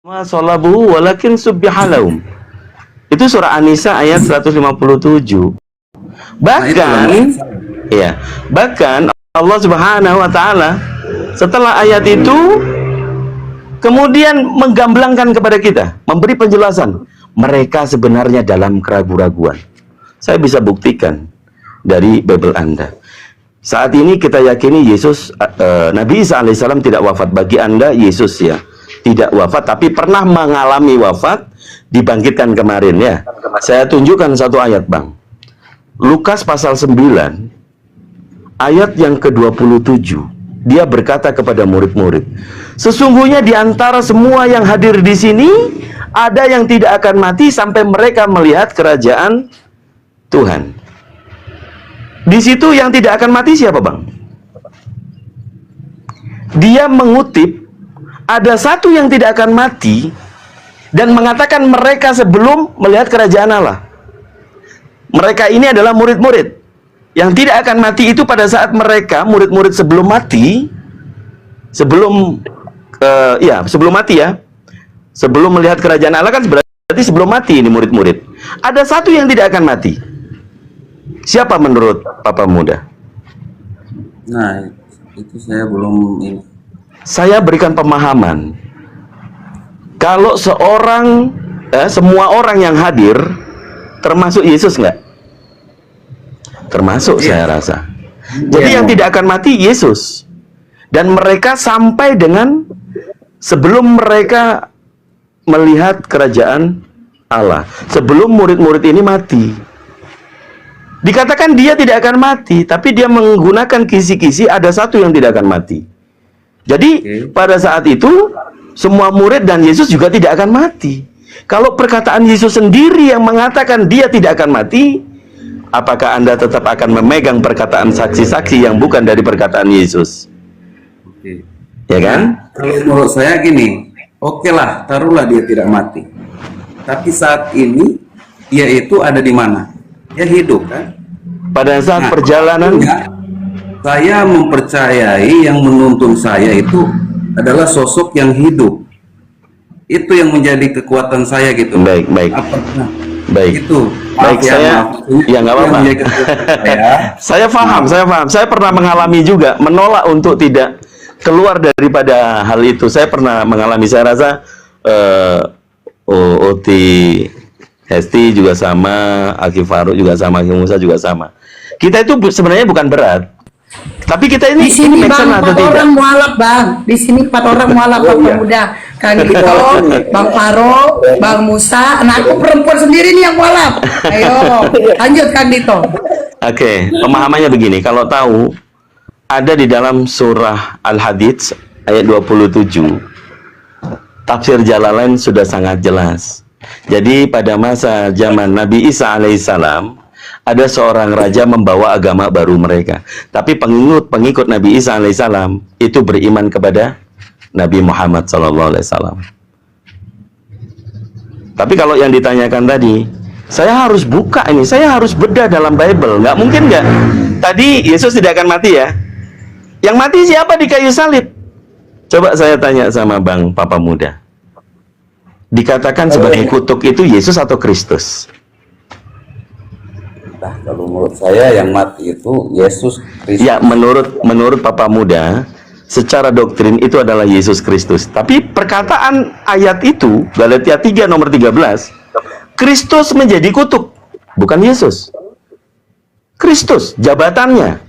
Ma sholabuhu walakin subbihalahum. Itu surah An-Nisa ayat 157. Bahkan ya, bahkan Allah Subhanahu wa taala setelah ayat itu kemudian menggamblangkan kepada kita, memberi penjelasan mereka sebenarnya dalam keraguan-raguan. Saya bisa buktikan dari Bible Anda. Saat ini kita yakini Yesus, Nabi Isa alaihissalam tidak wafat. Bagi Anda Yesus ya tidak wafat, tapi pernah mengalami wafat, dibangkitkan kemarin ya. Saya tunjukkan satu ayat, Bang. Lukas pasal 9 ayat yang ke-27. Dia berkata kepada murid-murid, sesungguhnya di antara semua yang hadir di sini ada yang tidak akan mati sampai mereka melihat kerajaan Tuhan. Di situ yang tidak akan mati siapa, Bang? Dia mengutip ada satu yang tidak akan mati dan mengatakan mereka sebelum melihat kerajaan Allah. Mereka ini adalah murid-murid yang tidak akan mati. Itu pada saat mereka murid-murid sebelum mati, sebelum mati ya, sebelum melihat kerajaan Allah, kan berarti sebelum mati ini murid-murid. Ada satu yang tidak akan mati. Siapa menurut Papa Muda? Nah, itu saya belum ini. Saya berikan pemahaman. Kalau semua orang yang hadir, termasuk Yesus nggak? Termasuk saya rasa. Jadi yang tidak akan mati Yesus. Dan mereka sampai dengan sebelum mereka melihat kerajaan Allah. Sebelum murid-murid ini mati. Dikatakan dia tidak akan mati, tapi dia menggunakan kisi-kisi ada satu yang tidak akan mati. Jadi pada saat itu semua murid dan Yesus juga tidak akan mati. Kalau perkataan Yesus sendiri yang mengatakan dia tidak akan mati, apakah Anda tetap akan memegang perkataan saksi-saksi yang bukan dari perkataan Yesus? Ya kan? Kalau menurut saya gini, oke lah, taruhlah dia tidak mati. Tapi saat ini dia itu ada di mana? Dia hidup kan? Pada saat perjalanan saya mempercayai yang menuntun saya itu adalah sosok yang hidup. Itu yang menjadi kekuatan saya gitu. Baik. Baik. Itu. Baik, ya nggak apa-apa. Saya paham. Saya pernah mengalami juga, menolak untuk tidak keluar daripada hal itu. Saya pernah mengalami. Saya rasa Oti Hesti juga sama, Aki Faruk juga sama, Aki Musa juga sama. Kita itu sebenarnya bukan berat. Tapi kita ini di sini Bang, 4 orang mualaf, Bang. Di sini 4 orang mualaf, Pak Pemuda. Kang Dito, Bang Faro, Bang Musa. Nah, aku perempuan sendiri nih yang mualaf. Ayo, lanjut Kang Dito. Oke, pemahamannya begini. Kalau tahu ada di dalam surah Al-Hadid ayat 27. Tafsir Jalalain sudah sangat jelas. Jadi pada masa zaman Nabi Isa alaihissalam ada seorang raja membawa agama baru mereka. Tapi pengikut Nabi Isa alaihissalam itu beriman kepada Nabi Muhammad SAW. Tapi kalau yang ditanyakan tadi, saya harus buka ini, saya harus bedah dalam Bible. Nggak mungkin nggak? Tadi Yesus tidak akan mati ya. Yang mati siapa di kayu salib? Coba saya tanya sama Bang Papa Muda. Dikatakan sebagai kutuk itu Yesus atau Kristus? Nah, kalau menurut saya yang mati itu Yesus Kristus. Ya, menurut Papa Muda, secara doktrin itu adalah Yesus Kristus. Tapi perkataan ayat itu, Galatia 3 nomor 13, Kristus menjadi kutuk, bukan Yesus. Kristus, jabatannya.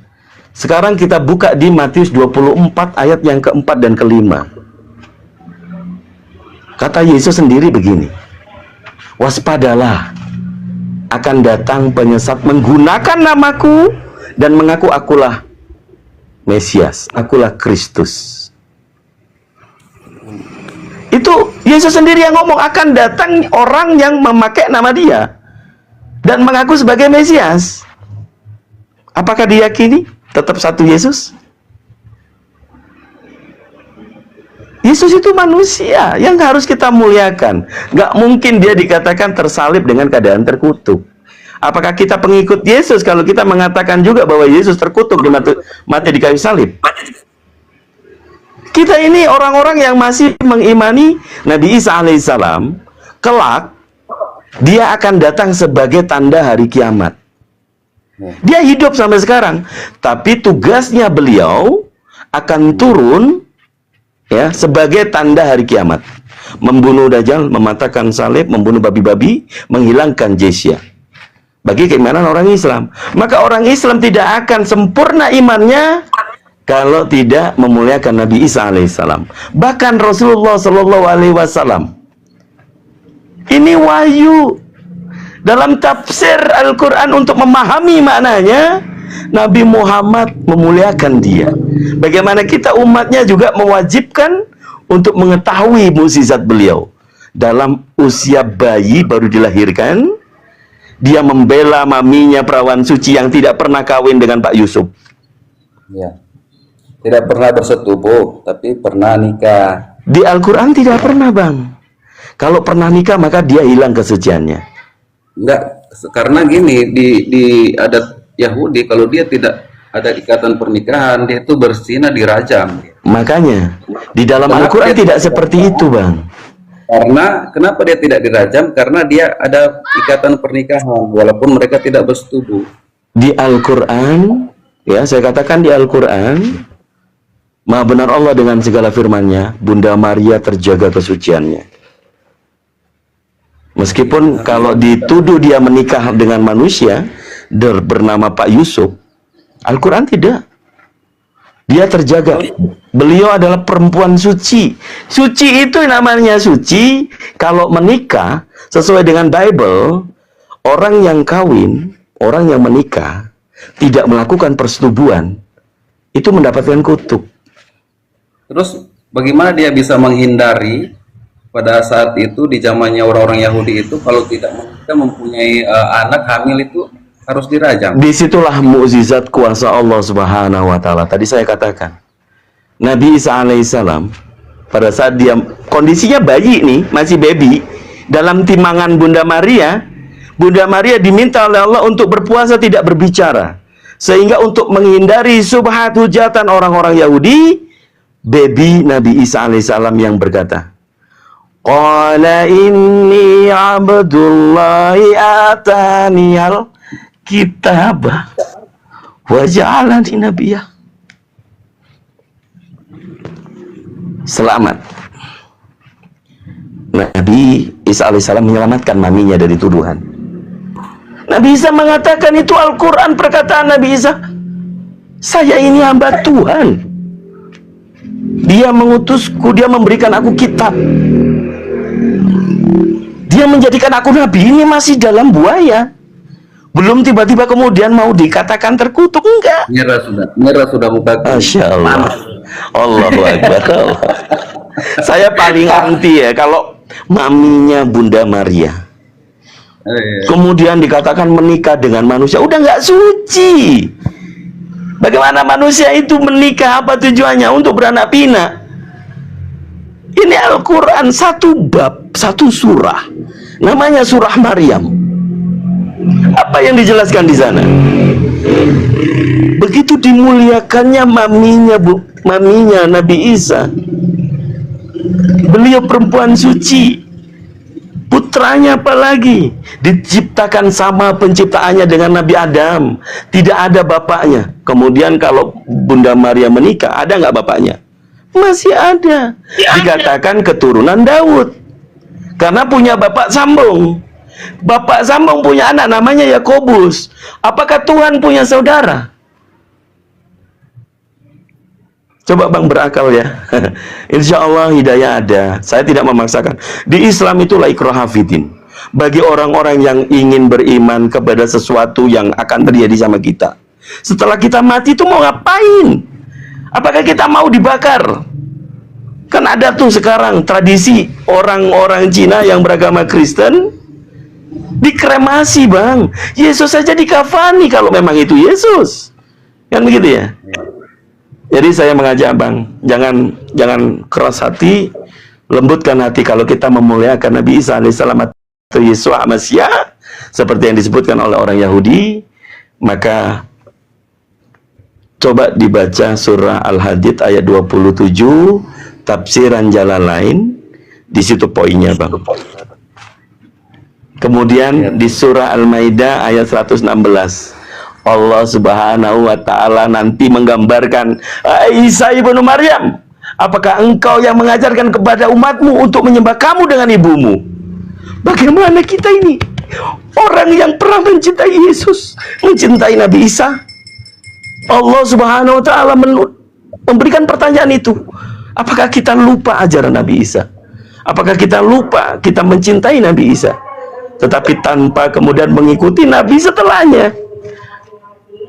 Sekarang kita buka di Matius 24 ayat yang keempat dan kelima. Kata Yesus sendiri begini, waspadalah, akan datang penyesat menggunakan namaku dan mengaku akulah Mesias, akulah Kristus. Itu Yesus sendiri yang ngomong, akan datang orang yang memakai nama dia dan mengaku sebagai Mesias. Apakah diyakini tetap satu Yesus? Yesus itu manusia yang harus kita muliakan. Gak mungkin dia dikatakan tersalib dengan keadaan terkutuk. Apakah kita pengikut Yesus kalau kita mengatakan juga bahwa Yesus terkutuk mati di kayu salib? Kita ini orang-orang yang masih mengimani Nabi Isa alaihissalam kelak dia akan datang sebagai tanda hari kiamat. Dia hidup sampai sekarang, tapi tugasnya beliau akan turun ya sebagai tanda hari kiamat. Membunuh Dajjal, mematahkan salib, membunuh babi-babi, menghilangkan jizya. Bagi keimanan orang Islam. Maka orang Islam tidak akan sempurna imannya kalau tidak memuliakan Nabi Isa alaihissalam. Bahkan Rasulullah Shallallahu alaihi wasallam, ini wahyu dalam tafsir Al-Quran untuk memahami maknanya, Nabi Muhammad memuliakan dia. Bagaimana kita umatnya juga mewajibkan untuk mengetahui mukjizat beliau. Dalam usia bayi baru dilahirkan, dia membela maminya perawan suci yang tidak pernah kawin dengan Pak Yusuf. Ya. Tidak pernah bersetubuh, tapi pernah nikah. Di Al-Quran tidak pernah, Bang. Kalau pernah nikah maka dia hilang kesuciannya. Enggak, karena gini, di adat Yahudi, kalau dia tidak ada ikatan pernikahan, dia itu berzina, dirajam. Makanya di dalam Al-Quran tidak seperti itu, Bang. Karena kenapa dia tidak dirajam? Karena dia ada ikatan pernikahan, walaupun mereka tidak bersetubuh. Di Al-Quran, ya saya katakan di Al-Quran, Maha benar Allah dengan segala firman-Nya, Bunda Maria terjaga kesuciannya. Meskipun kalau dituduh dia menikah dengan manusia bernama Pak Yusuf, Al-Quran tidak. Dia terjaga. Beliau adalah perempuan suci. Suci itu namanya suci. Kalau menikah sesuai dengan Bible, orang yang kawin, orang yang menikah tidak melakukan persetubuhan, itu mendapatkan kutuk. Terus bagaimana dia bisa menghindari pada saat itu di zamannya orang-orang Yahudi itu, kalau tidak kita mempunyai anak hamil itu harus dirajam. Disitulah mukjizat kuasa Allah Subhanahu wa Ta'ala. Tadi saya katakan, Nabi Isa alaihissalam pada saat dia kondisinya bayi nih, masih baby, dalam timbangan Bunda Maria diminta oleh Allah untuk berpuasa tidak berbicara, sehingga untuk menghindari subhat hujatan orang-orang Yahudi, baby Nabi Isa alaihissalam yang berkata, qala inni abdullahi ataniyal kitabah wa ja'alani nabiyya. Selamat. Nabi Isa alaihissalam menyelamatkan maminya dari tuduhan. Nabi Isa mengatakan, itu Al-Quran perkataan Nabi Isa, saya ini hamba Tuhan, dia mengutusku, dia memberikan aku kitab, dia menjadikan aku nabi. Ini masih dalam buaya, belum tiba-tiba kemudian mau dikatakan terkutuk, enggak. Nyerah sudah mubarak. Masya Allah. Allahu Akbar. Saya paling anti ya kalau maminya Bunda Maria kemudian dikatakan menikah dengan manusia, udah nggak suci. Bagaimana manusia itu menikah? Apa tujuannya? Untuk beranak pinak. Ini Al-Quran, satu bab, satu surah, namanya surah Maryam. Apa yang dijelaskan di sana? Begitu dimuliakannya maminya Nabi Isa. Beliau perempuan suci. Putranya apalagi diciptakan sama penciptaannya dengan Nabi Adam, tidak ada bapaknya. Kemudian kalau Bunda Maria menikah, ada nggak bapaknya? Masih ada. Dikatakan keturunan Daud karena punya bapak sambung. Bapak sambung punya anak namanya Yakobus. Apakah Tuhan punya saudara? Coba Bang berakal ya. Insya Allah hidayah ada. Saya tidak memaksakan. Di Islam itulah ikraha fiddin. Bagi orang-orang yang ingin beriman kepada sesuatu yang akan terjadi sama kita, setelah kita mati itu mau ngapain? Apakah kita mau dibakar? Kan ada tuh sekarang tradisi orang-orang Cina yang beragama Kristen dikremasi, Bang. Yesus saja dikafani kalau memang itu Yesus. Kan begitu ya? Jadi saya mengajak Bang, jangan keras hati, lembutkan hati. Kalau kita memuliakan Nabi Isa alaihissalam atau Yesus Masya seperti yang disebutkan oleh orang Yahudi, maka Coba dibaca surah Al-Hadid ayat 27, tafsiran Jalalain, di situ poinnya, Bang. Kemudian di surah Al-Maidah ayat 116, Allah Subhanahu wa taala nanti menggambarkan, Isa ibnu Maryam, apakah engkau yang mengajarkan kepada umatmu untuk menyembah kamu dengan ibumu? Bagaimana kita ini? Orang yang pernah mencintai Yesus, mencintai Nabi Isa. Allah Subhanahu wa taala memberikan pertanyaan itu. Apakah kita lupa ajaran Nabi Isa? Apakah kita lupa kita mencintai Nabi Isa, tetapi tanpa kemudian mengikuti Nabi setelahnya?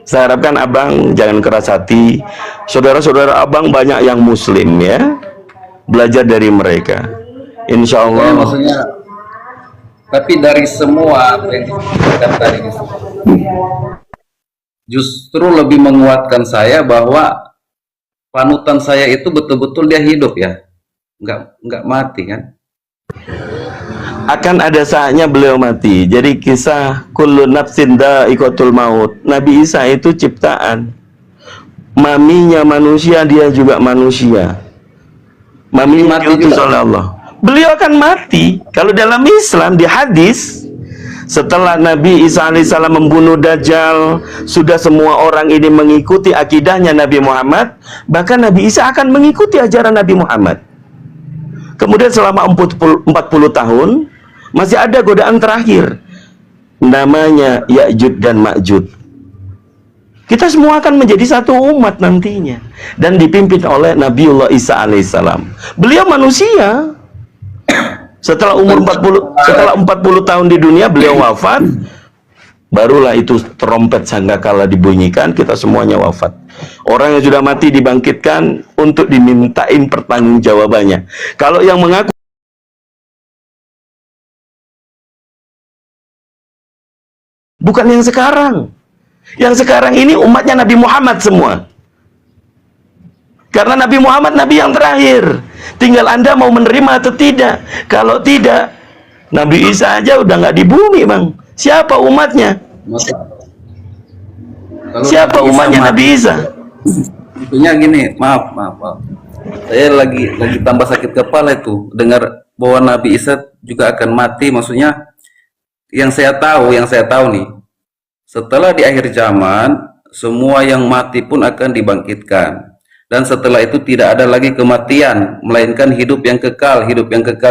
Saya harapkan Abang jangan keras hati. Saudara-saudara Abang banyak yang muslim ya. Belajar dari mereka. Insya Ya, Allah. maksudnya, tapi dari semua apa yang disebutkan tadi justru lebih menguatkan saya bahwa panutan saya itu betul-betul dia hidup ya, nggak mati kan. Akan ada saatnya beliau mati. Jadi kisah kullu nafsin dha'iqatul maut, Nabi Isa itu ciptaan. Maminya manusia, dia juga manusia. Maminya Mati diutus juga. oleh Allah. Beliau akan mati. Kalau dalam Islam di hadis, setelah Nabi Isa alaihissalam membunuh Dajjal, sudah semua orang ini mengikuti akidahnya Nabi Muhammad, bahkan Nabi Isa akan mengikuti ajaran Nabi Muhammad. Kemudian selama 40 tahun masih ada godaan terakhir, namanya Ya'jud dan Ma'jud. Kita semua akan menjadi satu umat nantinya, dan dipimpin oleh Nabiullah Isa alaihissalam. Beliau manusia. Setelah umur 40 tahun di dunia beliau wafat, barulah itu trompet sangkakala dibunyikan, kita semuanya wafat. Orang yang sudah mati dibangkitkan untuk dimintain pertanggungjawabannya. Kalau yang mengaku bukan yang sekarang. Yang sekarang ini umatnya Nabi Muhammad semua. Karena Nabi Muhammad Nabi yang terakhir. Tinggal Anda mau menerima atau tidak. Kalau tidak, Nabi Isa aja udah nggak di bumi, Bang. Siapa umatnya? Kalau Siapa Nabi Isa umatnya mati, Nabi Isa? Tentunya gini, maaf. Saya lagi tambah sakit kepala itu dengar bahwa Nabi Isa juga akan mati. Maksudnya yang saya tahu nih, setelah di akhir zaman semua yang mati pun akan dibangkitkan. Dan setelah itu tidak ada lagi kematian, melainkan hidup yang kekal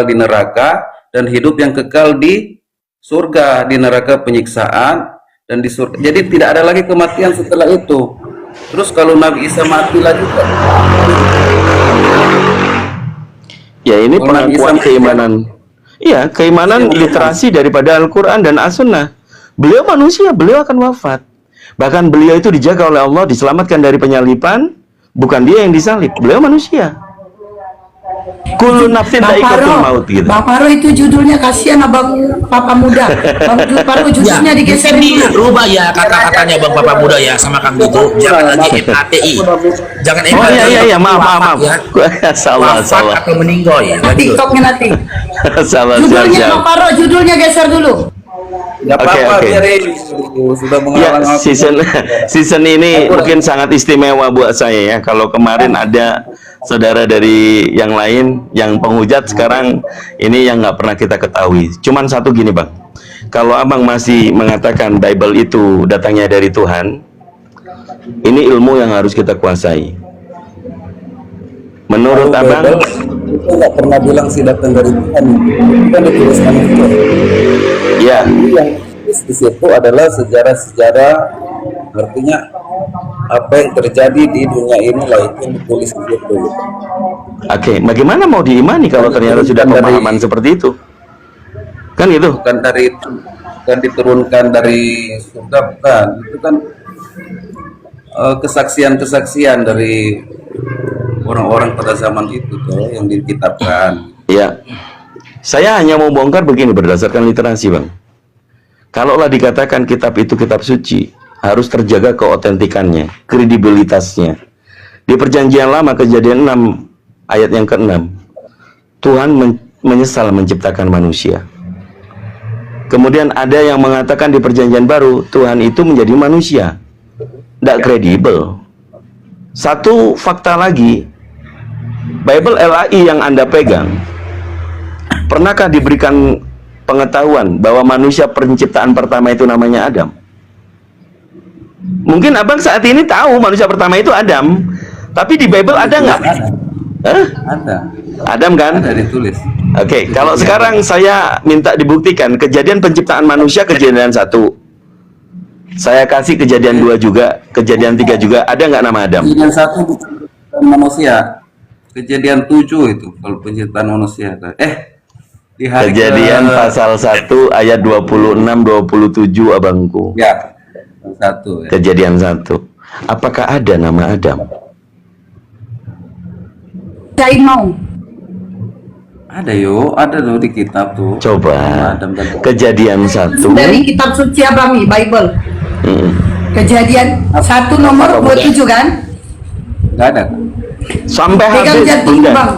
di neraka, dan hidup yang kekal di surga, di neraka penyiksaan, dan di surga. Jadi tidak ada lagi kematian setelah itu. Terus kalau Nabi Isa mati lagi, Ya ini kalau Nabi Isa pengakuan mati, keimanan. Iya, keimanan literasi daripada Al-Quran dan As-Sunnah. Beliau manusia, beliau akan wafat. Bahkan beliau itu dijaga oleh Allah, diselamatkan dari penyalipan. Bukan dia yang disalib, beliau manusia. Kullu nafsin dha'iqatul maut gitu. Bang Paro itu judulnya, kasihan abang papa muda. Bang Paro judulnya digeser Ini dulu. rubah ya kata-katanya Bang Papa Muda ya sama Kang Duto. Jangan lagi MATI. Jangan Oh MATI. iya, maaf. Ya. Salah. Wafat atau meninggal ya. Lanjut. TikToknya nanti. Salah. Judulnya Bang Paro, judulnya geser dulu. nggak Oke, apa-apa, oke. biarin. Sudah Ya, menghalang aku. season ini mungkin sangat istimewa buat saya ya. Kalau kemarin ada saudara dari yang lain yang penghujat, sekarang ini yang nggak pernah kita ketahui. Cuman satu gini, Bang. Kalau Abang masih mengatakan Bible itu datangnya dari Tuhan, ini ilmu yang harus kita kuasai. Menurut Abang, Itu nggak pernah bilang sih datang dari Tuhan. Itu kan ditulis manusia. ya, Jadi yang ditulis di situ adalah sejarah-sejarah, artinya apa yang terjadi di dunia ini lah itu yang ditulis di situ. oke. Bagaimana mau diimani kalau ternyata sudah pemahaman seperti itu? Kan itu. Bukan diturunkan dari surga, bukan. Itu kan kesaksian-kesaksian dari orang-orang pada zaman itu tuh yang dikitabkan. Ya, saya hanya mau bongkar begini berdasarkan literasi, Bang. Kalaulah dikatakan kitab itu kitab suci, harus terjaga keotentikannya, kredibilitasnya. Di Perjanjian Lama, Kejadian 6 ayat yang ke-6, Tuhan menyesal menciptakan manusia. Kemudian ada yang mengatakan di Perjanjian Baru, Tuhan itu menjadi manusia. Tidak kredibel. Satu fakta lagi, Bible LAI yang Anda pegang, pernahkah diberikan pengetahuan bahwa manusia penciptaan pertama itu namanya Adam? Mungkin abang saat ini tahu manusia pertama itu Adam, tapi di Bible ada nggak? Hah? Ada. Adam kan? Ada ditulis. Oke, kalau sekarang saya minta dibuktikan kejadian penciptaan manusia kejadian 1. Saya kasih kejadian 2 juga, kejadian 3 juga. Ada nggak nama Adam? Kejadian 1 bukan penciptaan manusia. Kejadian 7 itu kalau penciptaan manusia. Di hari Kejadian pasal 1 ayat 26 27 abangku. Ya, 1 ya. Kejadian 1. Apakah ada nama Adam? Saya mau. Ada ada tuh di kitab tuh. Coba. Adam dan Kejadian 1. Dari kitab suci Abang nih, Bible. Kejadian 1 nomor 27 kan? Enggak ada. Sampai Pegang habis, jantung Bunda. Bang.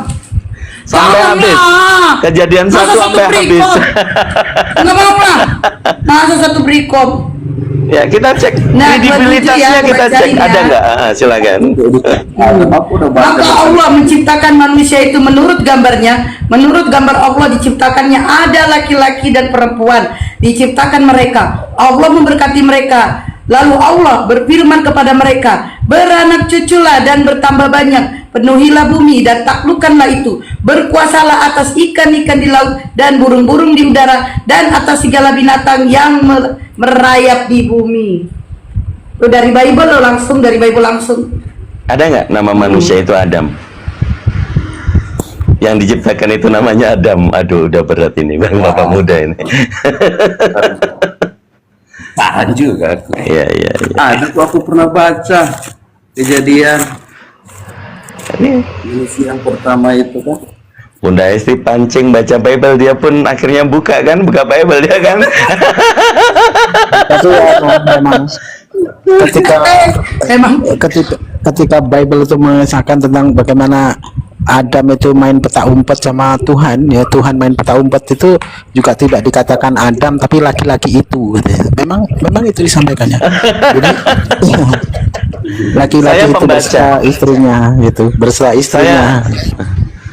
Sampai Jangan habis. lah. Kejadian 1 Masa satu sampai habis. berikut? Nggak mau lah. Masa satu berikut. Ya, kita cek Nah, kredibilitasnya, 27 kita cek bacain ya. ada nggak? Silakan. Aku udah baca. Maka Allah menciptakan manusia itu menurut gambarnya, menurut gambar Allah diciptakannya ada laki-laki dan perempuan, diciptakan mereka. Allah memberkati mereka. Lalu Allah berfirman kepada mereka, beranak cuculah dan bertambah banyak, penuhilah bumi dan taklukkanlah itu, berkuasalah atas ikan-ikan di laut dan burung-burung di udara dan atas segala binatang yang merayap di bumi. Itu dari Bible lo, langsung dari Bible langsung. Ada nggak nama manusia itu Adam? Yang diciptakan itu namanya Adam. Aduh, udah berat ini, bang bapak muda ini. Tahan juga aku. Iya, iya, iya. Ada tuh aku pernah baca kejadian Ini manusia yang pertama itu kan. Bunda Esti pancing baca Bible, dia pun akhirnya buka Bible dia kan. Tapi ya, memang ketika Emang ketika Bible itu mengisahkan tentang bagaimana Adam itu main petak umpet sama Tuhan, ya Tuhan main petak umpet itu juga tidak dikatakan Adam tapi laki-laki itu, gitu ya. Memang itu disampaikannya. Jadi laki-laki Saya itu pembaca. bersama istrinya, gitu, bersama istrinya.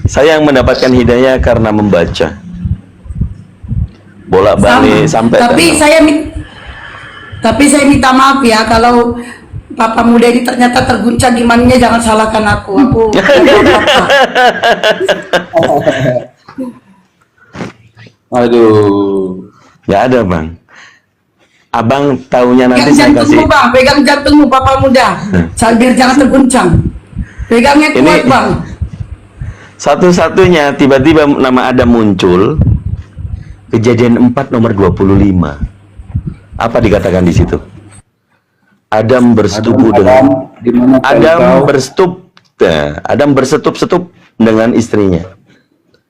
Saya yang mendapatkan hidayah karena membaca. Bolak-balik sampai tapi saya minta maaf ya kalau Papa muda ini ternyata terguncang imannya, jangan salahkan aku. Aduh. nggak ada bang. Abang taunya nanti Pegang saya kasih. jantungmu Bang, pegang jantungmu Papa muda, biar jangan terguncang. Pegangnya Ini- kuat Bang. Satu-satunya tiba-tiba nama Adam muncul. Kejadian 4 nomor 25. Apa dikatakan di situ? Adam bersetubuh dengan di mana Adam Adam bersetup-setup dengan istrinya.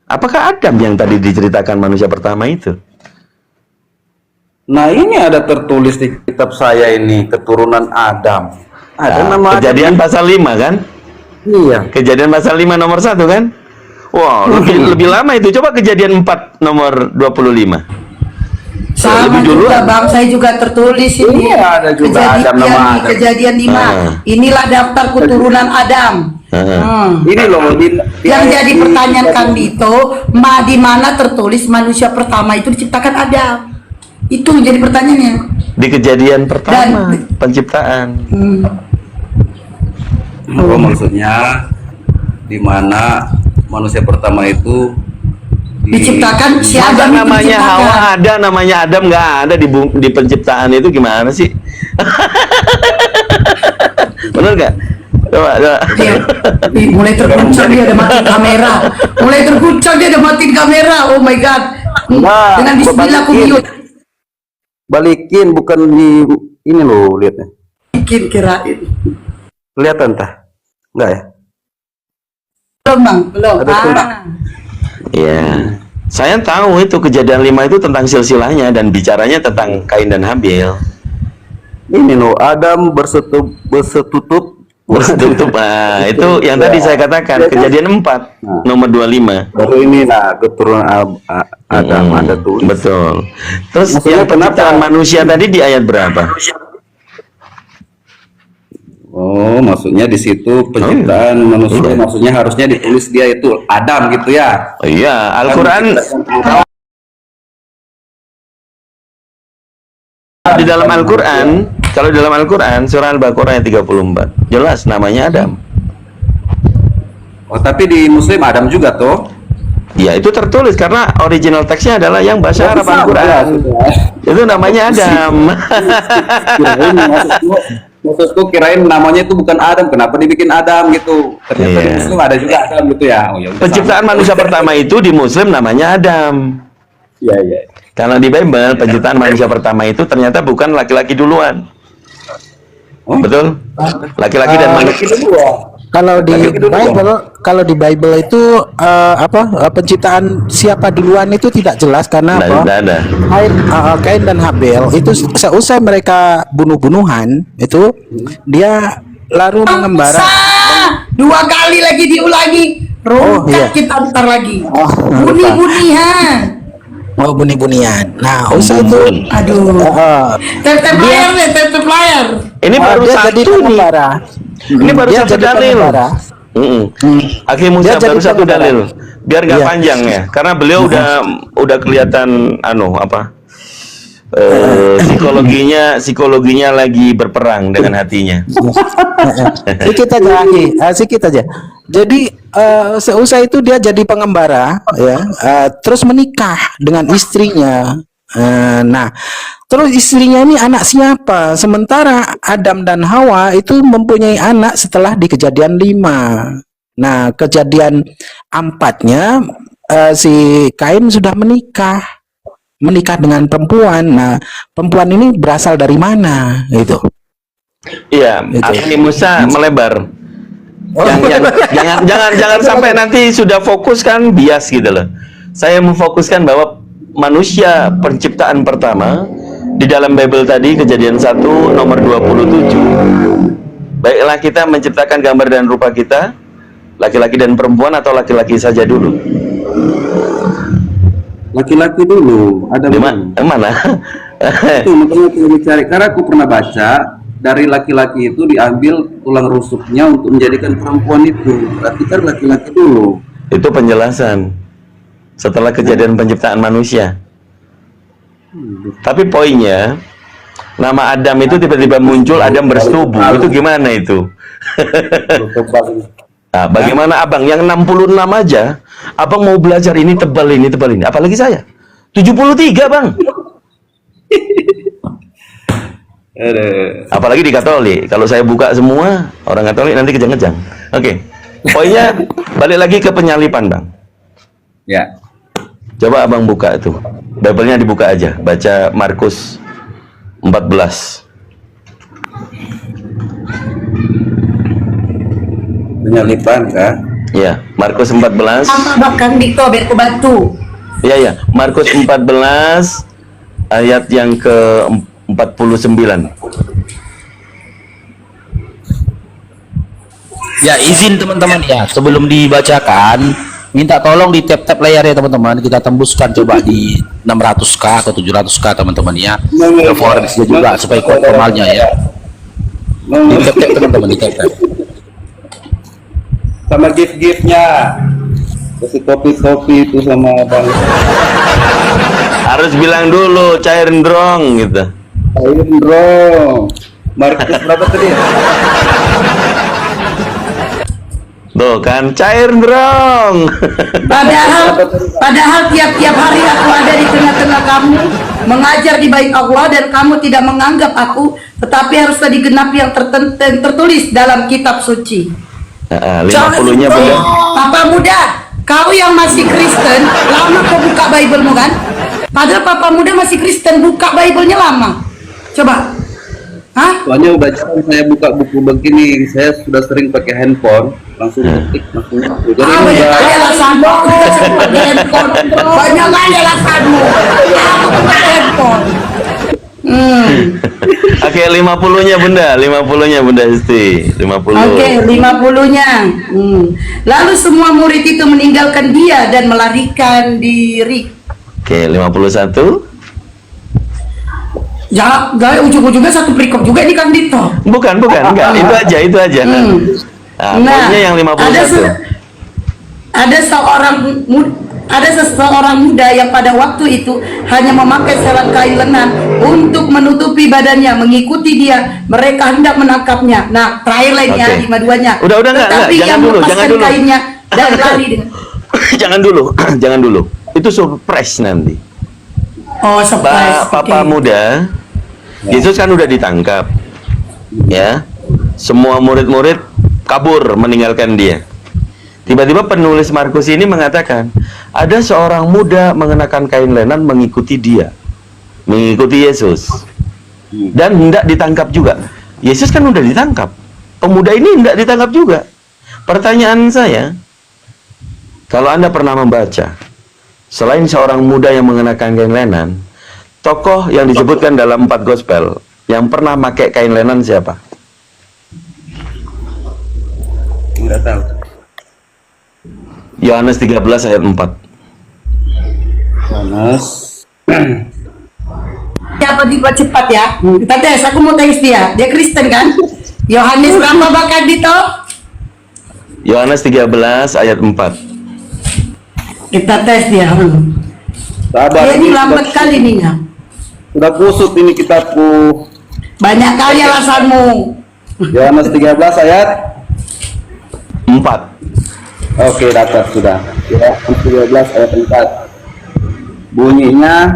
Apakah Adam yang tadi diceritakan manusia pertama itu? Nah, ini ada tertulis di kitab saya ini, keturunan Adam. Ada Nah, nama Kejadian pasal 5 kan? Iya. Kejadian pasal 5 nomor 1 kan? Wow, lebih lama itu. Coba Kejadian 4 nomor 25. Sama lebih duluan. juga Bang, saya juga tertulis ini. Iya, ada juga Adam, nama Adam. Kejadian 5. Inilah daftar keturunan Adam. Ini loh Yang jadi pertanyaan Kang Dito, di mana tertulis manusia pertama itu diciptakan Adam? Itu jadi pertanyaannya. Di kejadian pertama Dan- penciptaan. Oh, maksudnya di mana manusia pertama itu Diciptakan si Masa Adam itu namanya diciptakan. Hawa ada, namanya Adam nggak ada di penciptaan itu, gimana sih? Bener nggak? Coba. Mulai terguncang dia ada matiin kamera. Mulai terguncang dia ada matiin kamera. Oh my god. Nah, Dengan bismillah aku balikin. mute. balikin, bukan di ini loh, lihatnya. Bikin kirain. Kelihatan tah? Enggak ya? Belum Bang, belum. Ada tulis. Ya, saya tahu itu kejadian 5 itu tentang silsilahnya dan bicaranya tentang Kain dan Habil. Ini loh, Adam bersetutup Bersetutup. Nah, itu yang tadi saya katakan, kejadian 4 nomor 25. baru ini nah keturunan Adam ada tuh. Betul. Terus Maksudnya yang penciptaan kenapa? manusia tadi di ayat berapa? Oh, maksudnya di situ penciptaan manusia, Iya. maksudnya harusnya ditulis dia itu Adam gitu ya. Oh, iya, Al-Quran di dalam Al-Quran, kalau di dalam Al-Quran surah Al-Baqarah ayat 34 jelas namanya Adam. Oh, tapi di Muslim Adam juga toh. Ya itu tertulis karena original teksnya adalah yang bahasa Arab Al-Quran. Itu namanya Adam. Kirain maksudku kirain namanya itu bukan Adam, kenapa dibikin Adam gitu? Ternyata di Iya. Muslim ada juga Adam gitu ya. Oh, ya udah, Penciptaan sama. manusia pertama itu di Muslim namanya Adam. Iya, iya. Karena di Bible penciptaan manusia pertama itu ternyata bukan laki-laki duluan. Oh? Betul? Laki-laki dan manusia. Kalau di Lagi dulu, Bible itu penciptaan siapa duluan itu tidak jelas karena Nggak apa? ada. Kain dan Habel itu seusai mereka bunuh-bunuhan itu dia lalu mengembara. Dua kali lagi diulangi. Oh, Rungkat iya. kita ntar lagi. lupa. Buni-bunian. Oh, bunyi-bunyian. Nah, usai itu Aduh. Tetep layar deh, tetep layar. Ini baru dia jadi satu nih. pengembara. Ini baru Dia satu jadi dalil. pengembara. Akhir Musa Dia jadi baru satu pengembara. dalil. Biar nggak Iya. panjang ya. Karena beliau udah kelihatan psikologinya lagi berperang dengan hatinya. Sedikit aja. Jadi seusai itu dia jadi pengembara, ya, terus menikah dengan istrinya. Nah, terus istrinya ini anak siapa? Sementara Adam dan Hawa itu mempunyai anak setelah di kejadian 5. Nah, kejadian 4-nya si Kain sudah menikah dengan perempuan. Nah, perempuan ini berasal dari mana? Itu. Iya, Itu. akhir Musa melebar. Jangan sampai nanti sudah fokus kan bias gitu loh. Saya memfokuskan bahwa manusia penciptaan pertama di dalam Bible tadi kejadian 1 nomor 27. Baiklah kita menciptakan gambar dan rupa kita, laki-laki dan perempuan atau laki-laki saja dulu? Laki-laki dulu, ada Di belum? mana? Itu makanya aku lagi cari, karena aku pernah baca dari laki-laki itu diambil tulang rusuknya untuk menjadikan perempuan itu. Berarti kan laki-laki dulu. Itu penjelasan setelah kejadian penciptaan manusia. Tapi poinnya, nama Adam itu tiba-tiba muncul, Adam bersetubuh. Itu gimana itu? Nah, bagaimana abang yang 66 aja, abang mau belajar ini tebal ini, apalagi saya 73 bang. Apalagi di Katolik. Kalau saya buka semua orang Katolik nanti kejang-kejang. Oke, poinnya balik lagi ke penyalipan bang. Ya. Coba abang buka itu, Bible-nya dibuka aja, baca Markus 14. Penyalipan kah? Ya, Markus 14. Sama bahkan Dito, biar ku bantu. Ya, Markus 14 ayat yang ke 49. Ya, izin teman-teman ya, sebelum dibacakan, minta tolong di tap-tap layar ya teman-teman. Kita tembuskan coba di 600k atau 700k teman-teman ya. Ke forex juga supaya kuat formalnya ya. Di tap-tap teman-teman, di tap-tap. Sama gift-giftnya. Kasih kopi-kopi itu sama bang. Harus bilang dulu cair ndrong gitu. Ayo bro. Markus berapa tadi? Tuh kan cair ndrong. Padahal tiap-tiap hari aku ada di tengah-tengah kamu, mengajar di bait Allah, dan kamu tidak menganggap aku, tetapi haruslah digenapi yang tertulis dalam kitab suci. 50-nya bunda. Papa muda, kau yang masih Kristen, lama kau buka Bible-mu kan? Padahal papa muda masih Kristen, buka Bible-nya lama. Coba. Hah? Soalnya udah jarang saya buka buku begini, saya sudah sering pakai handphone, langsung ketik, langsung. Jadi Banyak udah kali alasanmu. Banyak kali alasanmu. Aku buka handphone. Oke, 50-nya bunda, 50-nya bunda Isti, 50. Oke, 50-nya. Lalu semua murid itu meninggalkan dia dan melarikan diri. Oke, 51. Gak ujung-ujungnya satu perikop juga ini Kang Dito. Bukan, enggak. Itu aja. Nah, poinnya yang 51. Ada seseorang muda yang pada waktu itu hanya memakai selat kain lenan untuk menutupi badannya, mengikuti dia. Mereka hendak menangkapnya. Nah, terakhir lainnya, Oke. 52-nya. Udah, enggak. Tetapi Jangan yang dulu. melepaskan kainnya dan lari dengan. jangan dulu. Itu surprise nanti. Oh, surprise. Papa Oke. muda, Yesus kan udah ditangkap, ya. Semua murid-murid kabur meninggalkan dia. Tiba-tiba penulis Markus ini mengatakan, ada seorang muda mengenakan kain lenan mengikuti dia, mengikuti Yesus, dan hendak ditangkap juga. Yesus kan udah ditangkap, pemuda ini hendak ditangkap juga. Pertanyaan saya, kalau Anda pernah membaca, selain seorang muda yang mengenakan kain lenan, tokoh yang disebutkan dalam 4 gospel yang pernah pakai kain lenan siapa? Enggak tahu. Yohanes 13 ayat 4. Yohanes. Siapa dibuat cepat ya? Kita tes, aku mau tes dia. Dia Kristen kan? Yohanes berapa Kang Dito? Yohanes 13 ayat 4. Kita tes dia. Sabar. Dia ini lambat kali nih ya. Sudah kusut ini kitabku. Banyak kali alasanmu. Yohanes 13 ayat. 4. Oke, dapat sudah. Yohanes 13 ayat 4. Bunyinya,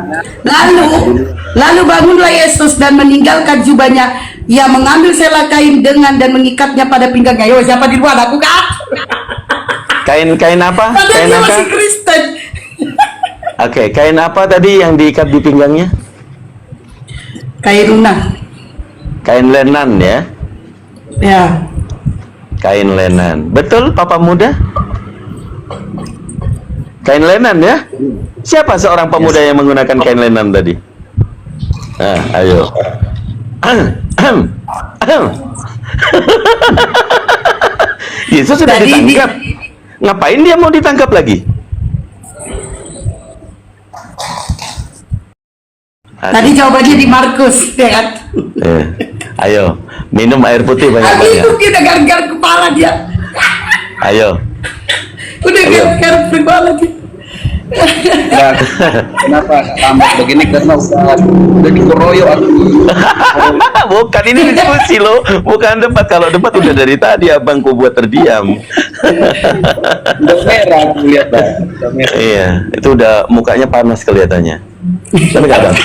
Lalu bangunlah Yesus dan meninggalkan jubahnya. Ia mengambil sela kain dan mengikatnya pada pinggangnya. Yo, siapa di luar? Aku kan? Kain apa? Padahal Kain dia apa? masih Kristen. Oke, kain apa tadi yang diikat di pinggangnya? Kain lunak. Kain lenan ya. Ya. Kain lenan. Betul, Papa muda? Kain lenan ya? Siapa seorang pemuda yang menggunakan kain lenan tadi? Nah, ayo. Yesus sudah Tadi ditangkap. Ngapain dia mau ditangkap lagi? Tadi jawabannya di Markus, ya kan? Ayo, minum air putih Aku banyak-banyak. itu dia udah gargar kepala dia. Ayo. Udah gargar kepala dia. ya, kenapa lambat begini? Karena udah dikeroyok atau Bukan, ini diskusi loh, bukan debat. Kalau debat udah dari tadi abangku buat terdiam. udah merah aku lihat dah. Udah merah. Iya, itu udah mukanya panas kelihatannya. Tapi nggak Bang?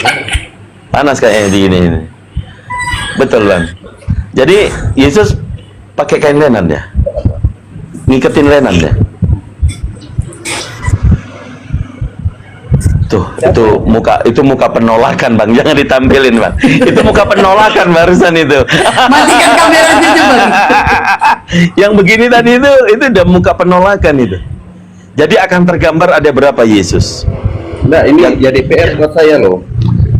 Panas kayaknya di ini. Betul Bang. Jadi Yesus pakai kain lenan ya, ngiketin lenan ya. Tuh, itu muka penolakan Bang, jangan ditampilin Bang. Itu muka penolakan barusan itu. Matikan kameranya coba. Yang begini tadi itu udah muka penolakan itu. Jadi akan tergambar ada berapa Yesus? Enggak, ini jadi PR buat saya loh.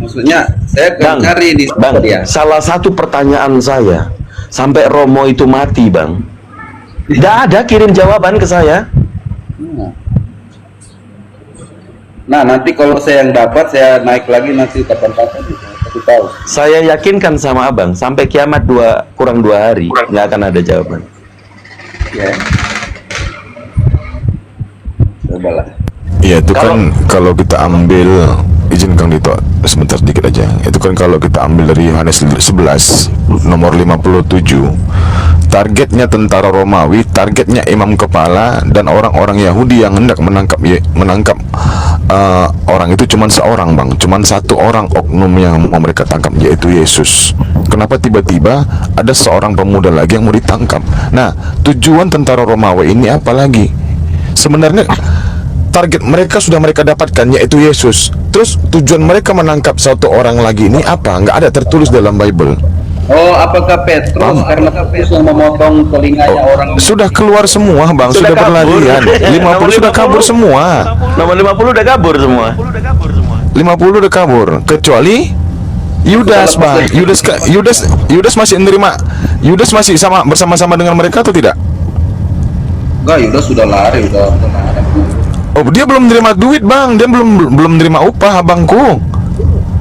Maksudnya saya Bang, cari di Bang, dia. salah satu pertanyaan saya sampai Romo itu mati Bang. Tidak ada kirim jawaban ke saya. Nah, nanti kalau saya yang dapat, saya naik lagi nanti kapan-kapan aku tahu. Saya yakinkan sama abang sampai kiamat kurang 2 hari nggak akan ada jawaban. Ya. Cobalah. Ya itu kan kalau kita ambil, izin Kang Dito sebentar sedikit aja. Itu kan kalau kita ambil dari Yohanes 11 nomor 57, targetnya tentara Romawi, targetnya imam kepala dan orang-orang Yahudi yang hendak menangkap orang itu cuma seorang Bang, cuma satu orang oknum yang mau mereka tangkap, yaitu Yesus. Kenapa tiba-tiba ada seorang pemuda lagi yang mau ditangkap? Nah, tujuan tentara Romawi ini apa lagi? Sebenarnya target mereka sudah mereka dapatkan, yaitu Yesus. Terus tujuan mereka menangkap satu orang lagi ini apa? Nggak ada tertulis dalam Bible. Oh, apakah Petrus? Karena Petrus yang memotong telinganya orang. Sudah keluar semua Bang, sudah kabur. berlarian. 50 sudah kabur semua. Nomor 50 udah kabur semua. 50 udah kabur, kecuali Yudas Bang. Yudas masih menerima. Yudas masih bersama-sama dengan mereka atau tidak? Enggak, Yudas sudah lari, udah ada. Oh, dia belum menerima duit Bang, dia belum menerima upah abangku.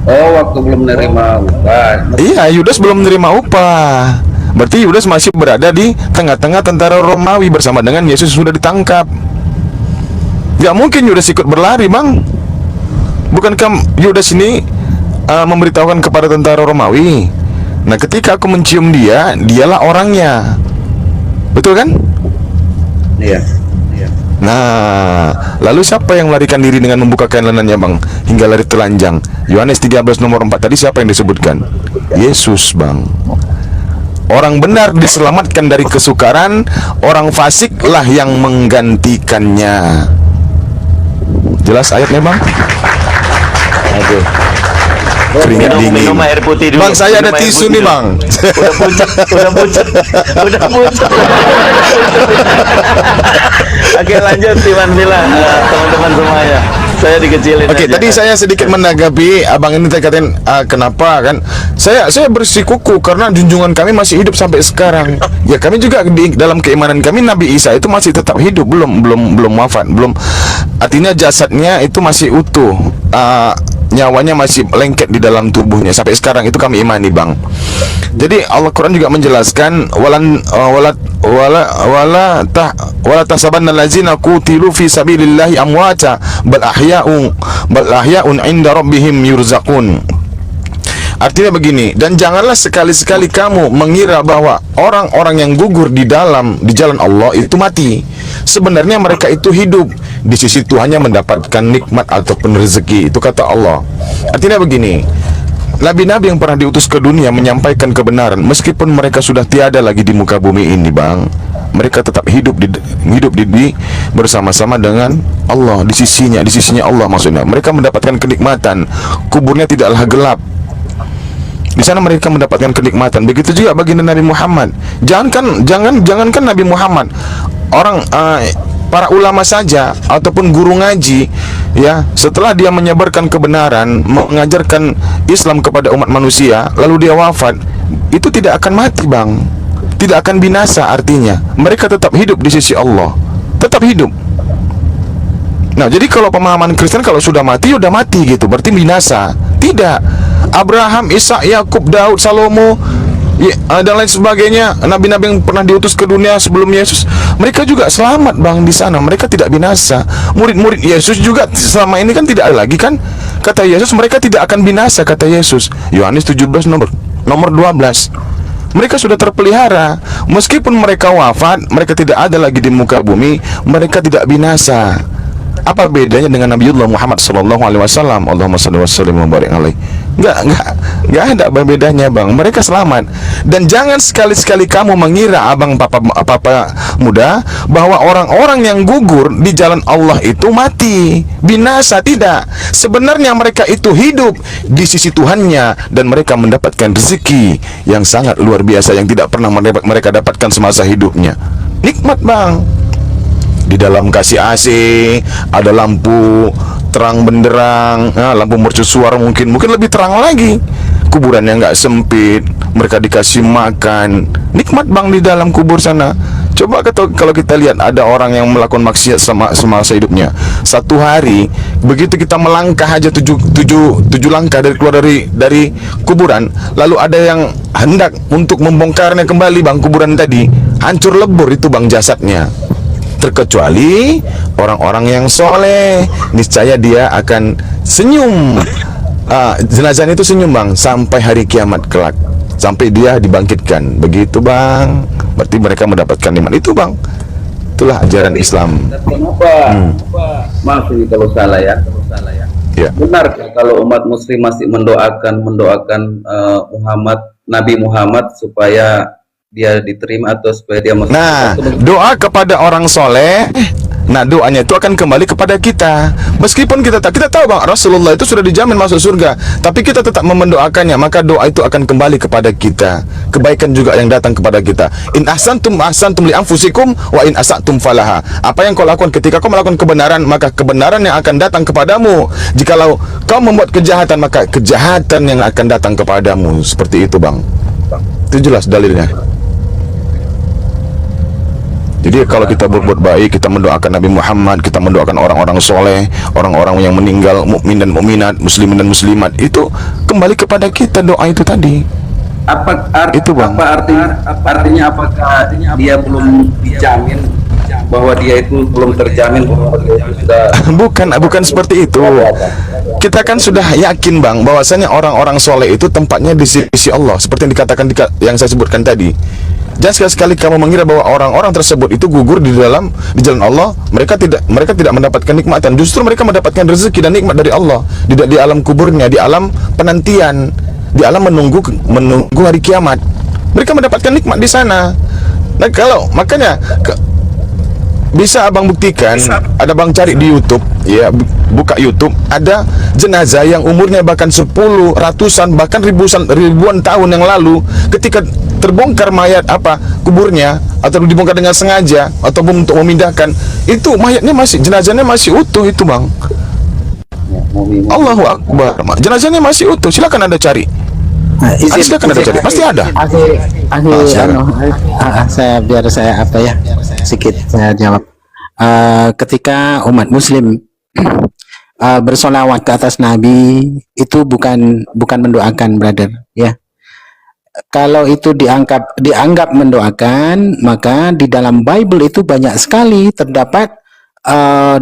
Oh, waktu belum menerima upah. Iya, Yudas belum menerima upah. Berarti Yudas masih berada di tengah-tengah tentara Romawi bersama dengan Yesus sudah ditangkap. Gak mungkin Yudas ikut berlari, Bang. Bukankah Yudas ini memberitahukan kepada tentara Romawi, nah ketika aku mencium dia, dialah orangnya. Betul kan? Iya. Nah, lalu siapa yang melarikan diri dengan membuka kain lengannya, Bang, hingga lari telanjang? Yohanes 13 nomor 4 tadi siapa yang disebutkan? Yesus, Bang. Orang benar diselamatkan dari kesukaran, orang fasiklah yang menggantikannya. Jelas ayatnya, Bang? Aduh. Keringat dingin. Minum air putih dulu. Bang, saya ada Minum air tisu putih nih, dulu. Bang. Udah pucat, udah pucat, udah pucat. Oke, lanjut Iwan Bila, teman-teman semuanya. Saya dikecilin. Oke, aja. tadi saya sedikit menanggapi abang ini tadi katain kenapa kan? Saya bersikuku karena junjungan kami masih hidup sampai sekarang. Ya kami juga di dalam keimanan kami Nabi Isa itu masih tetap hidup, belum wafat, belum. Artinya jasadnya itu masih utuh. Nyawanya masih lengket di dalam tubuhnya sampai sekarang, itu kami imani, Bang. Jadi Allah Quran juga menjelaskan wala tahsabanna allazina qutilu fi sabilillahi amwata bal ahya'un 'inda rabbihim yurzaqun. Artinya begini, dan janganlah sekali-sekali kamu mengira bahwa orang-orang yang gugur di jalan Allah itu mati. Sebenarnya mereka itu hidup di sisi Tuhannya mendapatkan nikmat ataupun rezeki. Itu kata Allah. Artinya begini, nabi-nabi yang pernah diutus ke dunia menyampaikan kebenaran meskipun mereka sudah tiada lagi di muka bumi ini, Bang. Mereka tetap hidup bersama-sama dengan Allah, di sisinya Allah maksudnya. Mereka mendapatkan kenikmatan, kuburnya tidaklah gelap. Di sana mereka mendapatkan kenikmatan. Begitu juga baginda Nabi Muhammad. Jangankan Nabi Muhammad, orang para ulama saja ataupun guru ngaji, ya, setelah dia menyebarkan kebenaran, mengajarkan Islam kepada umat manusia, lalu dia wafat, itu tidak akan mati, Bang. Tidak akan binasa, artinya mereka tetap hidup di sisi Allah, tetap hidup. Nah, jadi kalau pemahaman Kristen kalau sudah mati, udah mati gitu, berarti binasa. Tidak. Abraham, Ishak, Yakub, Daud, Salomo, dan lain sebagainya, nabi-nabi yang pernah diutus ke dunia sebelum Yesus, mereka juga selamat, Bang, di sana. Mereka tidak binasa. Murid-murid Yesus juga selama ini kan tidak ada lagi kan? Kata Yesus, mereka tidak akan binasa, kata Yesus. Yohanes 17 nomor 12. Mereka sudah terpelihara. Meskipun mereka wafat, mereka tidak ada lagi di muka bumi, mereka tidak binasa. Apa bedanya dengan Nabiullah Muhammad sallallahu alaihi wasallam? Allahumma shalli wa sallim wa barik alaihi. Enggak ada bedanya, Bang. Mereka selamat. Dan jangan sekali-sekali kamu mengira, abang papa muda, bahwa orang-orang yang gugur di jalan Allah itu mati, binasa. Tidak. Sebenarnya mereka itu hidup di sisi Tuhannya dan mereka mendapatkan rezeki yang sangat luar biasa yang tidak pernah mereka dapatkan semasa hidupnya. Nikmat, Bang. Di dalam kasih AC, ada lampu terang benderang, lampu mercusuar mungkin lebih terang lagi. Kuburannya nggak sempit, mereka dikasih makan, nikmat, Bang, di dalam kubur sana. Coba kalau kita lihat ada orang yang melakukan maksiat semasa hidupnya, satu hari begitu kita melangkah aja tujuh langkah keluar dari kuburan, lalu ada yang hendak untuk membongkarnya kembali, Bang, kuburan tadi, hancur lebur itu, Bang, jasadnya. Terkecuali orang-orang yang soleh, niscaya dia akan senyum. Jenazahnya itu senyum, Bang, sampai hari kiamat kelak, sampai dia dibangkitkan. Begitu, Bang. Berarti mereka mendapatkan nikmat itu, Bang. Itulah ajaran Islam. Kenapa? Maaf ini kalau salah ya. Ya. Benarkah kalau umat Muslim masih mendoakan Nabi Muhammad supaya dia diterima atau supaya dia masuk? Nah, doa kepada orang soleh, nah doanya itu akan kembali kepada kita. Meskipun kita tahu, Bang, Rasulullah itu sudah dijamin masuk surga, tapi kita tetap mendoakannya, maka doa itu akan kembali kepada kita. Kebaikan juga yang datang kepada kita. In ahsantum li anfusikum wa in asatum falaha. Apa yang kau lakukan ketika kau melakukan kebenaran, maka kebenaran yang akan datang kepadamu. Jikalau kau membuat kejahatan, maka kejahatan yang akan datang kepadamu. Seperti itu, Bang. Itu jelas dalilnya. Jadi kalau kita berbuat baik, kita mendoakan Nabi Muhammad, kita mendoakan orang-orang soleh, orang-orang yang meninggal, mukmin dan mukminat, muslimin dan muslimat, itu kembali kepada kita doa itu tadi. Itu, Bang. Artinya apakah dia belum dijamin bahwa dia itu belum terjamin bahwa dia itu sudah Bukan seperti itu. Kita kan sudah yakin, Bang, bahwasanya orang-orang soleh itu tempatnya di sisi Allah, seperti yang dikatakan yang saya sebutkan tadi. Jangan sekali-sekali kamu mengira bahwa orang-orang tersebut itu gugur di jalan Allah. Mereka tidak mendapatkan nikmatan. Justru mereka mendapatkan rezeki dan nikmat dari Allah di alam kuburnya, di alam penantian, di alam menunggu hari kiamat. Mereka mendapatkan nikmat di sana. Nah, makanya bisa abang buktikan, ada bang cari di YouTube, ya, buka YouTube, ada jenazah yang umurnya bahkan 10, ratusan, bahkan ribuan tahun yang lalu, ketika terbongkar mayat kuburnya, atau dibongkar dengan sengaja ataupun untuk memindahkan, itu mayatnya jenazahnya masih utuh itu, Bang. Allahu Akbar. Jenazahnya masih utuh. Silakan Anda cari. Silakan Anda cari. Pasti ada. Biar saya sedikit saya jawab. Ketika umat Muslim bersolawat ke atas Nabi, itu bukan mendoakan, brother, ya. Kalau itu dianggap mendoakan, maka di dalam Bible itu banyak sekali terdapat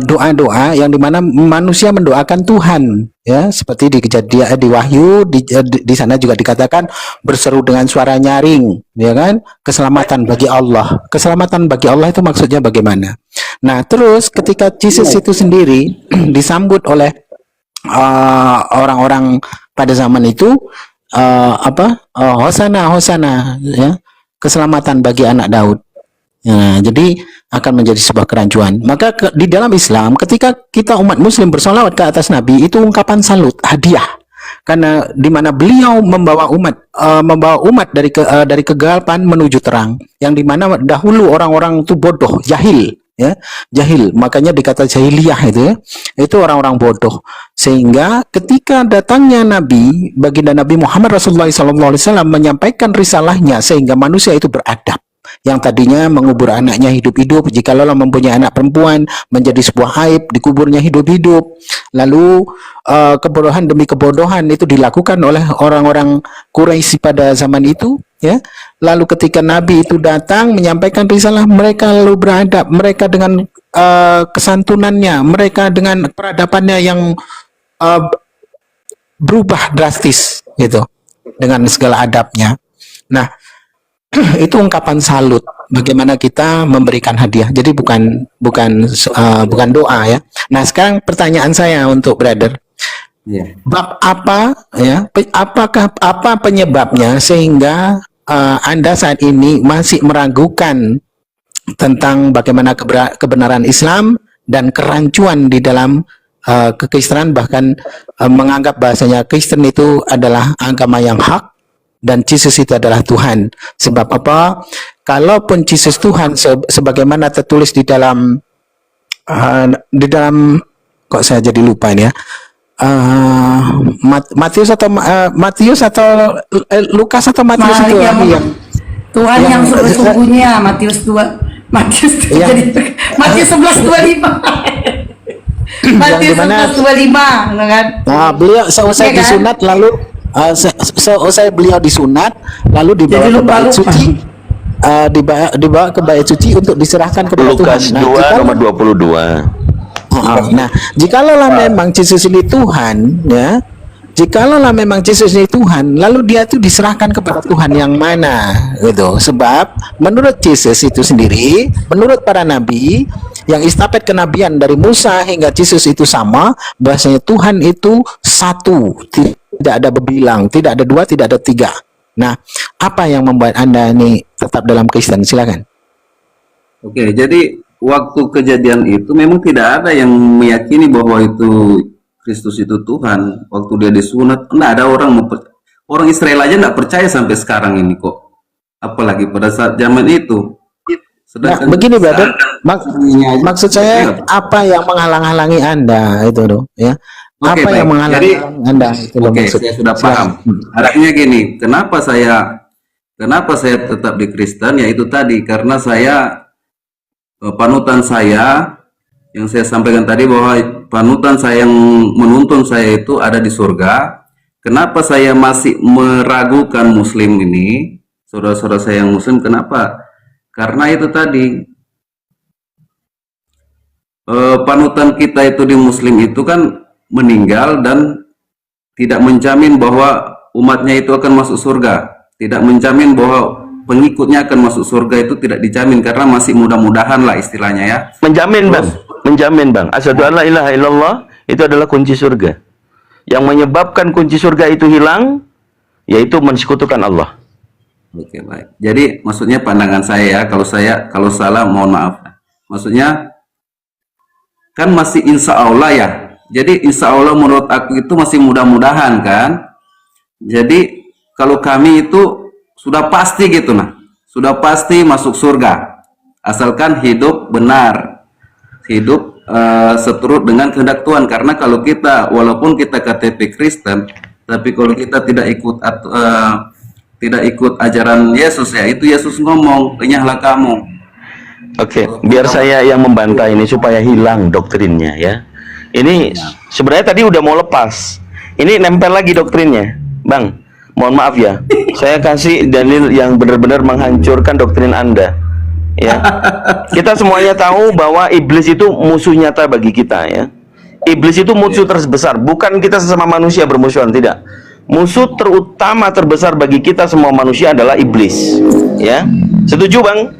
doa-doa yang dimana manusia mendoakan Tuhan, ya, seperti di Kejadian, di Wahyu, di sana juga dikatakan berseru dengan suara nyaring, ya kan, keselamatan bagi Allah. Keselamatan bagi Allah itu maksudnya bagaimana? Nah, terus ketika Jesus itu sendiri disambut oleh orang-orang pada zaman itu, Hosana, ya, keselamatan bagi anak Daud. Nah, jadi akan menjadi sebuah kerancuan. Maka di dalam Islam, ketika kita umat Muslim bersolawat ke atas Nabi, itu ungkapan salut, hadiah, karena di mana beliau membawa umat dari kegelapan menuju terang, yang dimana dahulu orang-orang itu bodoh, jahil, ya, jahil. Makanya dikata jahiliyah itu orang-orang bodoh. Sehingga ketika datangnya Nabi, baginda Nabi Muhammad Rasulullah SAW menyampaikan risalahnya, sehingga manusia itu beradab. Yang tadinya mengubur anaknya hidup-hidup, jikalau mempunyai anak perempuan, menjadi sebuah aib, dikuburnya hidup-hidup. Lalu kebodohan demi kebodohan itu dilakukan oleh orang-orang Quraisy pada zaman itu, ya. Lalu ketika Nabi itu datang menyampaikan risalah, mereka lalu beradab, mereka dengan kesantunannya, mereka dengan peradabannya yang berubah drastis, gitu, dengan segala adabnya. Nah, itu ungkapan salut bagaimana kita memberikan hadiah. Jadi bukan doa, ya. Nah, sekarang pertanyaan saya untuk brother, bab apa, ya, apakah penyebabnya sehingga Anda saat ini masih meragukan tentang bagaimana kebenaran Islam dan kerancuan di dalam kekristenan, bahkan menganggap bahasanya Kristen itu adalah agama yang hak dan Yesus itu adalah Tuhan. Sebab apa? Kalaupun Yesus Tuhan sebagaimana tertulis di dalam kok saya jadi lupa ini, ya, Matius atau Lukas atau Matius itu yang Tuhan yang sesungguhnya, Matius 2, ya. jadi Matius 11:25. Matius 11:25, kan? Nah, beliau selesai disunat, lalu selesai beliau disunat, lalu dibawa ke bait suci, dibawa ke bait suci untuk diserahkan kepada Lukas Tuhan. 2 nomor 22. Nah, jikalau memang Yesus ini Tuhan, ya, jikalau memang Yesus ini Tuhan, lalu dia itu diserahkan kepada Tuhan yang mana, gitu. Sebab menurut Yesus itu sendiri, menurut para nabi, yang estafet kenabian dari Musa hingga Yesus itu sama, bahasanya Tuhan itu satu, tidak ada berbilang, tidak ada dua, tidak ada tiga. Nah, apa yang membuat Anda ini tetap dalam Kristen? Silakan. Oke, jadi waktu kejadian itu memang tidak ada yang meyakini bahwa itu Kristus itu Tuhan. Waktu dia disunat, tidak ada orang Israel aja tidak percaya sampai sekarang ini kok. Apalagi pada saat zaman itu. Nah, begini, brother, maksud saya apa yang menghalang-halangi Anda itu, ya? Apa yang menghalangi Anda itu? Oke, saya sudah paham. Artinya gini, kenapa saya tetap di Kristen, yaitu tadi karena saya panutan saya yang saya sampaikan tadi, bahwa panutan saya yang menuntun saya itu ada di surga. Kenapa saya masih meragukan Muslim ini, saudara-saudara saya yang Muslim? Kenapa? Karena itu tadi, panutan kita itu di Muslim itu kan meninggal dan tidak menjamin bahwa umatnya itu akan masuk surga, tidak menjamin bahwa pengikutnya akan masuk surga, itu tidak dijamin karena masih mudah-mudahan lah istilahnya ya. Menjamin bang, menjamin bang. Asyhadu an la ilaha illallah itu adalah kunci surga. Yang menyebabkan kunci surga itu hilang, yaitu mensekutukan Allah. Oke, baik. Jadi maksudnya pandangan saya ya, kalau salah mohon maaf. Maksudnya kan masih insya Allah ya. Jadi insya Allah menurut aku itu masih mudah-mudahan kan. Jadi kalau kami itu sudah pasti gitu nah, sudah pasti masuk surga asalkan hidup benar, hidup seturut dengan kehendak Tuhan. Karena kalau kita, walaupun kita KTP Kristen, tapi kalau kita tidak ikut ajaran Yesus ya, itu Yesus ngomong, "Renyahlah kamu." Oke, biar saya yang membantah ini supaya hilang doktrinnya ya. Ini sebenarnya tadi udah mau lepas. Ini nempel lagi doktrinnya, Bang. Mohon maaf ya. Saya kasih dalil yang benar-benar menghancurkan doktrin Anda. Ya. Kita semuanya tahu bahwa iblis itu musuh nyata bagi kita ya. Iblis itu musuh terbesar, bukan kita sesama manusia bermusuhan, tidak. Musuh terutama terbesar bagi kita semua manusia adalah iblis. Ya. Setuju, Bang?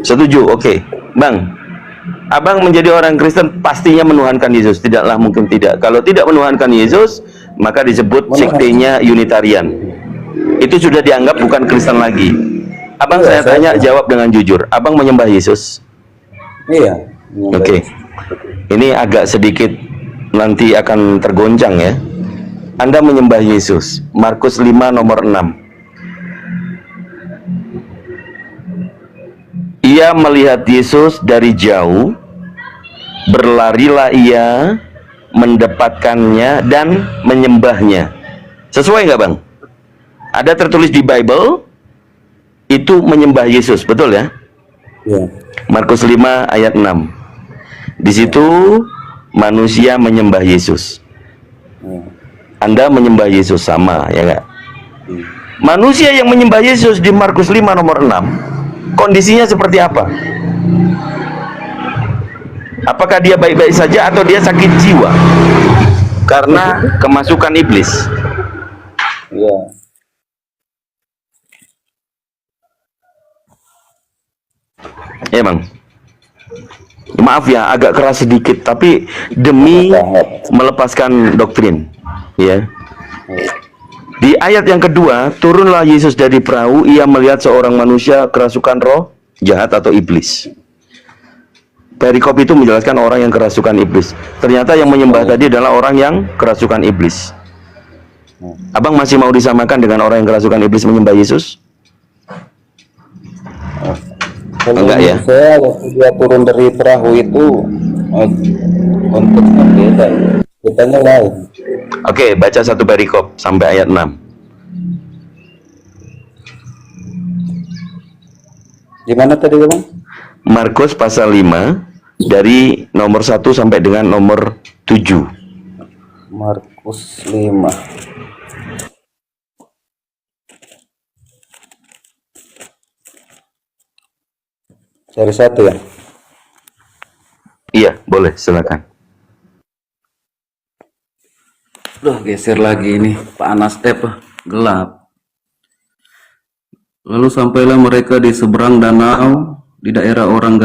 Setuju. Oke. Bang, Abang menjadi orang Kristen pastinya menuhankan Yesus, tidaklah mungkin tidak. Kalau tidak menuhankan Yesus, maka disebut sektenya Unitarian. Itu sudah dianggap bukan Kristen lagi. Abang saya tanya, jawab dengan jujur. Abang menyembah Yesus? Iya. Oke. Ini agak sedikit nanti akan tergoncang ya. Anda menyembah Yesus. Markus 5 nomor 6. Ia melihat Yesus dari jauh, berlarilah ia mendapatkannya dan menyembahnya. Sesuai nggak bang? Ada tertulis di Bible itu menyembah Yesus, betul ya? Iya. Markus 5 ayat 6. Di situ manusia menyembah Yesus. Anda menyembah Yesus sama, ya nggak? Manusia yang menyembah Yesus di Markus 5 nomor 6, kondisinya seperti apa? Apakah dia baik-baik saja atau dia sakit jiwa karena kemasukan iblis? Iya. Ya bang, maaf ya agak keras sedikit, tapi demi melepaskan doktrin ya. Di ayat yang kedua, turunlah Yesus dari perahu, ia melihat seorang manusia kerasukan roh jahat atau iblis. Perikop itu menjelaskan orang yang kerasukan iblis. Ternyata yang menyembah tadi adalah orang yang kerasukan iblis. Abang masih mau disamakan dengan orang yang kerasukan iblis menyembah Yesus? Enggak ya? Saya waktu dia turun dari perahu itu konteksnya beda, kitanya lain. Oke, baca satu perikop sampai ayat 6. Gimana tadi bang? Markus pasal 5 dari nomor 1 sampai dengan nomor 7. Markus 5. Cari satu ya? Iya, boleh, silakan. Duh, geser lagi ini, panas, gelap. Lalu sampailah mereka di seberang danau, di daerah orang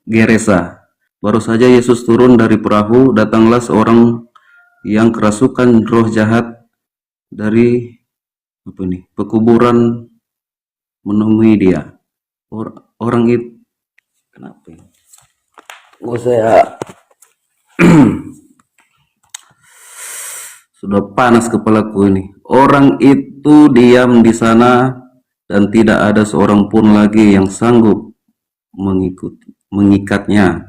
Gerasa. Baru saja Yesus turun dari perahu, datanglah seorang yang kerasukan roh jahat dari pekuburan menemui dia. Orang itu kenapa ya? Saya sudah panas kepalaku ini. Orang itu diam di sana dan tidak ada seorang pun lagi yang sanggup mengikatnya,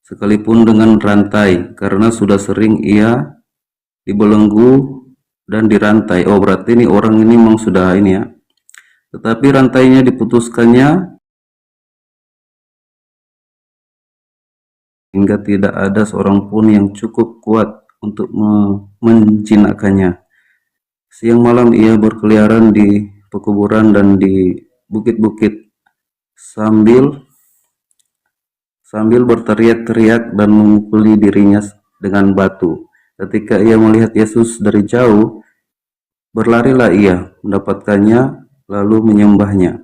sekalipun dengan rantai, karena sudah sering ia dibelenggu dan dirantai. Oh, berarti ini orang ini memang sudah ini ya. Tetapi rantainya diputuskannya hingga tidak ada seorang pun yang cukup kuat untuk menjinakkannya. Siang malam ia berkeliaran di pekuburan dan di bukit-bukit sambil berteriak-teriak dan memukuli dirinya dengan batu. Ketika ia melihat Yesus dari jauh, berlarilah ia mendapatkannya lalu menyembahnya.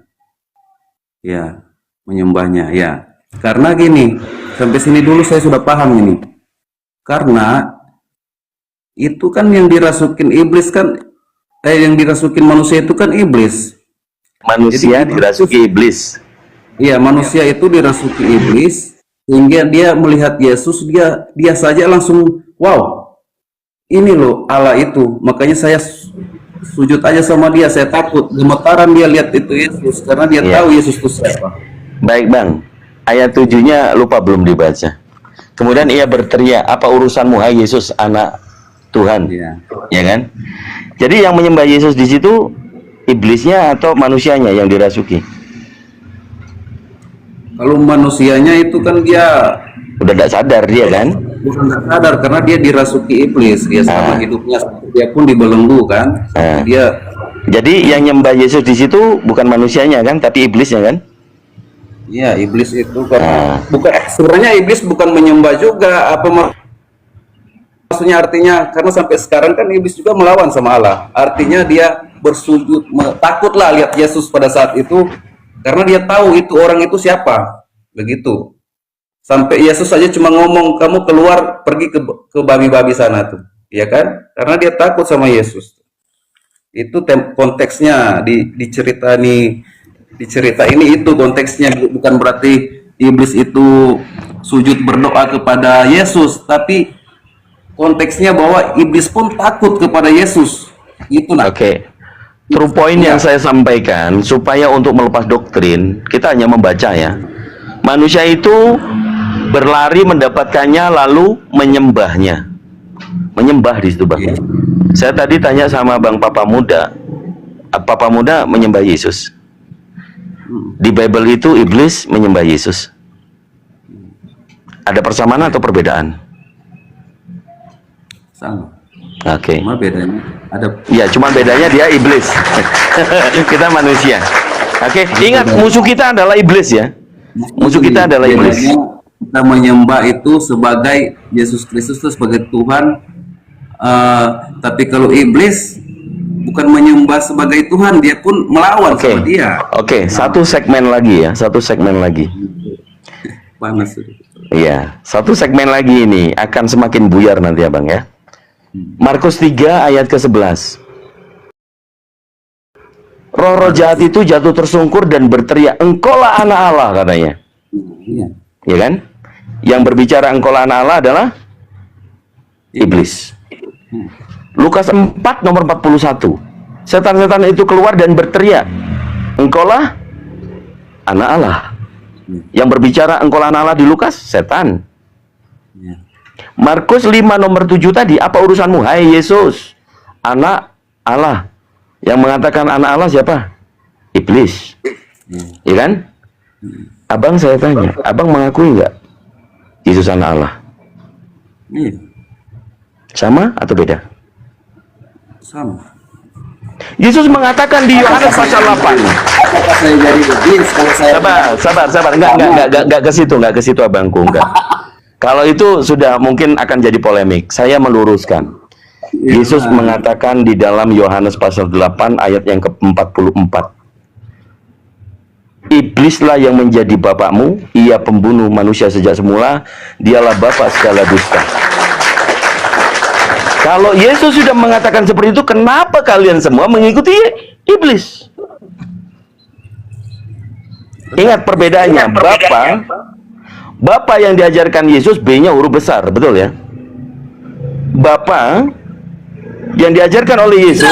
Ya, menyembahnya ya. Karena gini, sampai sini dulu saya sudah paham ini. Karena itu kan yang dirasukin iblis kan, yang dirasukin manusia itu kan iblis. Manusia Jadi, dirasuki iblis. Iya, manusia itu dirasuki iblis sehingga dia melihat Yesus, dia saja langsung wow. Ini loh Allah itu. Makanya saya sujud aja sama dia, saya takut, gemetaran dia lihat itu Yesus karena dia Iya. tahu Yesus itu siapa. Baik Bang, ayat 7-nya lupa belum dibaca. Kemudian ia berteriak, apa urusanmu hai Yesus anak Tuhan? Iya. Ya kan? Jadi yang menyembah Yesus di situ iblisnya atau manusianya yang dirasuki? Kalau manusianya itu kan dia Udah tidak sadar dia kan? bukan nggak sadar karena dia dirasuki iblis, dia selama hidupnya dia pun dibelenggu kan. Dia Jadi yang nyembah Yesus di situ bukan manusianya kan, tapi iblisnya kan? ya iblis itu karena bukan sebenarnya iblis bukan menyembah juga maksudnya artinya karena sampai sekarang kan iblis juga melawan sama Allah. Artinya dia bersujud takutlah lihat Yesus pada saat itu karena dia tahu itu orang itu siapa. Begitu. Sampai Yesus saja cuma ngomong kamu keluar pergi ke babi-babi sana tuh. Ya kan? Karena dia takut sama Yesus. Itu konteksnya di cerita ini itu konteksnya, bukan berarti iblis itu sujud berdoa kepada Yesus, tapi konteksnya bahwa iblis pun takut kepada Yesus. Itu nah. Oke. True point yang saya sampaikan supaya untuk melepas doktrin kita hanya membaca ya. Manusia itu berlari mendapatkannya lalu menyembahnya. Menyembah di situ Bang. Saya tadi tanya sama Bang Papa Muda. Papa Muda menyembah Yesus. Di Bible itu iblis menyembah Yesus. Ada persamaan atau perbedaan? Sama. Oke. Cuma bedanya ada. Ya, cuma bedanya dia iblis. Kita manusia. Oke, ingat musuh kita adalah iblis ya. Musuh kita adalah iblis. Bedanya kita menyembah itu sebagai Yesus Kristus itu sebagai Tuhan. Tapi kalau iblis bukan menyembah sebagai Tuhan, dia pun melawan sama dia. Oke, satu segmen lagi ya, satu segmen lagi. Panas. Iya, satu segmen lagi ini akan semakin buyar nanti ya Bang ya. Markus 3 ayat ke-11. Roh-roh jahat itu jatuh tersungkur dan berteriak, engkaulah anak Allah katanya. Iya. Ya kan? Yang berbicara engkaulah anak Allah adalah iblis. Lukas 4 nomor 41. Setan-setan itu keluar dan berteriak, engkaulah anak Allah. Yang berbicara engkaulah anak Allah di Lukas, setan. Iya. Markus 5 nomor 7 tadi, apa urusanmu hai Yesus anak Allah? Yang mengatakan anak Allah siapa? Iblis. Ya kan? Abang saya tanya, abang mengakui nggak Yesus anak Allah? Iya. Sama atau beda? Sama. Yesus mengatakan di Yohanes pasal 8. Apakah saya jadi iblis kalau saya Sabar. Enggak ke situ abangku, enggak. Kalau itu sudah mungkin akan jadi polemik. Saya meluruskan. Yesus mengatakan di dalam Yohanes pasal 8 ayat yang ke-44. Iblislah yang menjadi bapakmu, ia pembunuh manusia sejak semula, dialah bapak segala dusta. Kalau Yesus sudah mengatakan seperti itu, kenapa kalian semua mengikuti iblis? Ingat perbedaannya, Bapak yang diajarkan Yesus B-nya huruf besar, betul ya? Bapak yang diajarkan oleh Yesus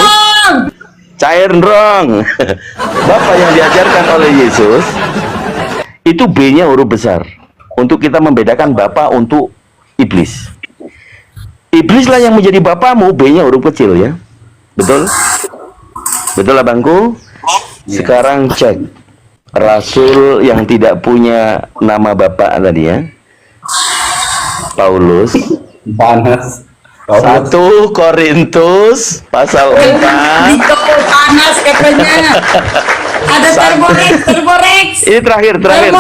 cair rong. Bapak yang diajarkan oleh Yesus itu B-nya huruf besar untuk kita membedakan Bapak untuk iblis. Iblislah yang menjadi bapakmu, B-nya huruf kecil ya. Betul? Betul abangku? Sekarang cek rasul yang tidak punya nama bapak tadi ya. Paulus. Panas. 1 Korintus pasal 4. Dito panas katanya. Ada terborex. Ini terakhir. Terakhir.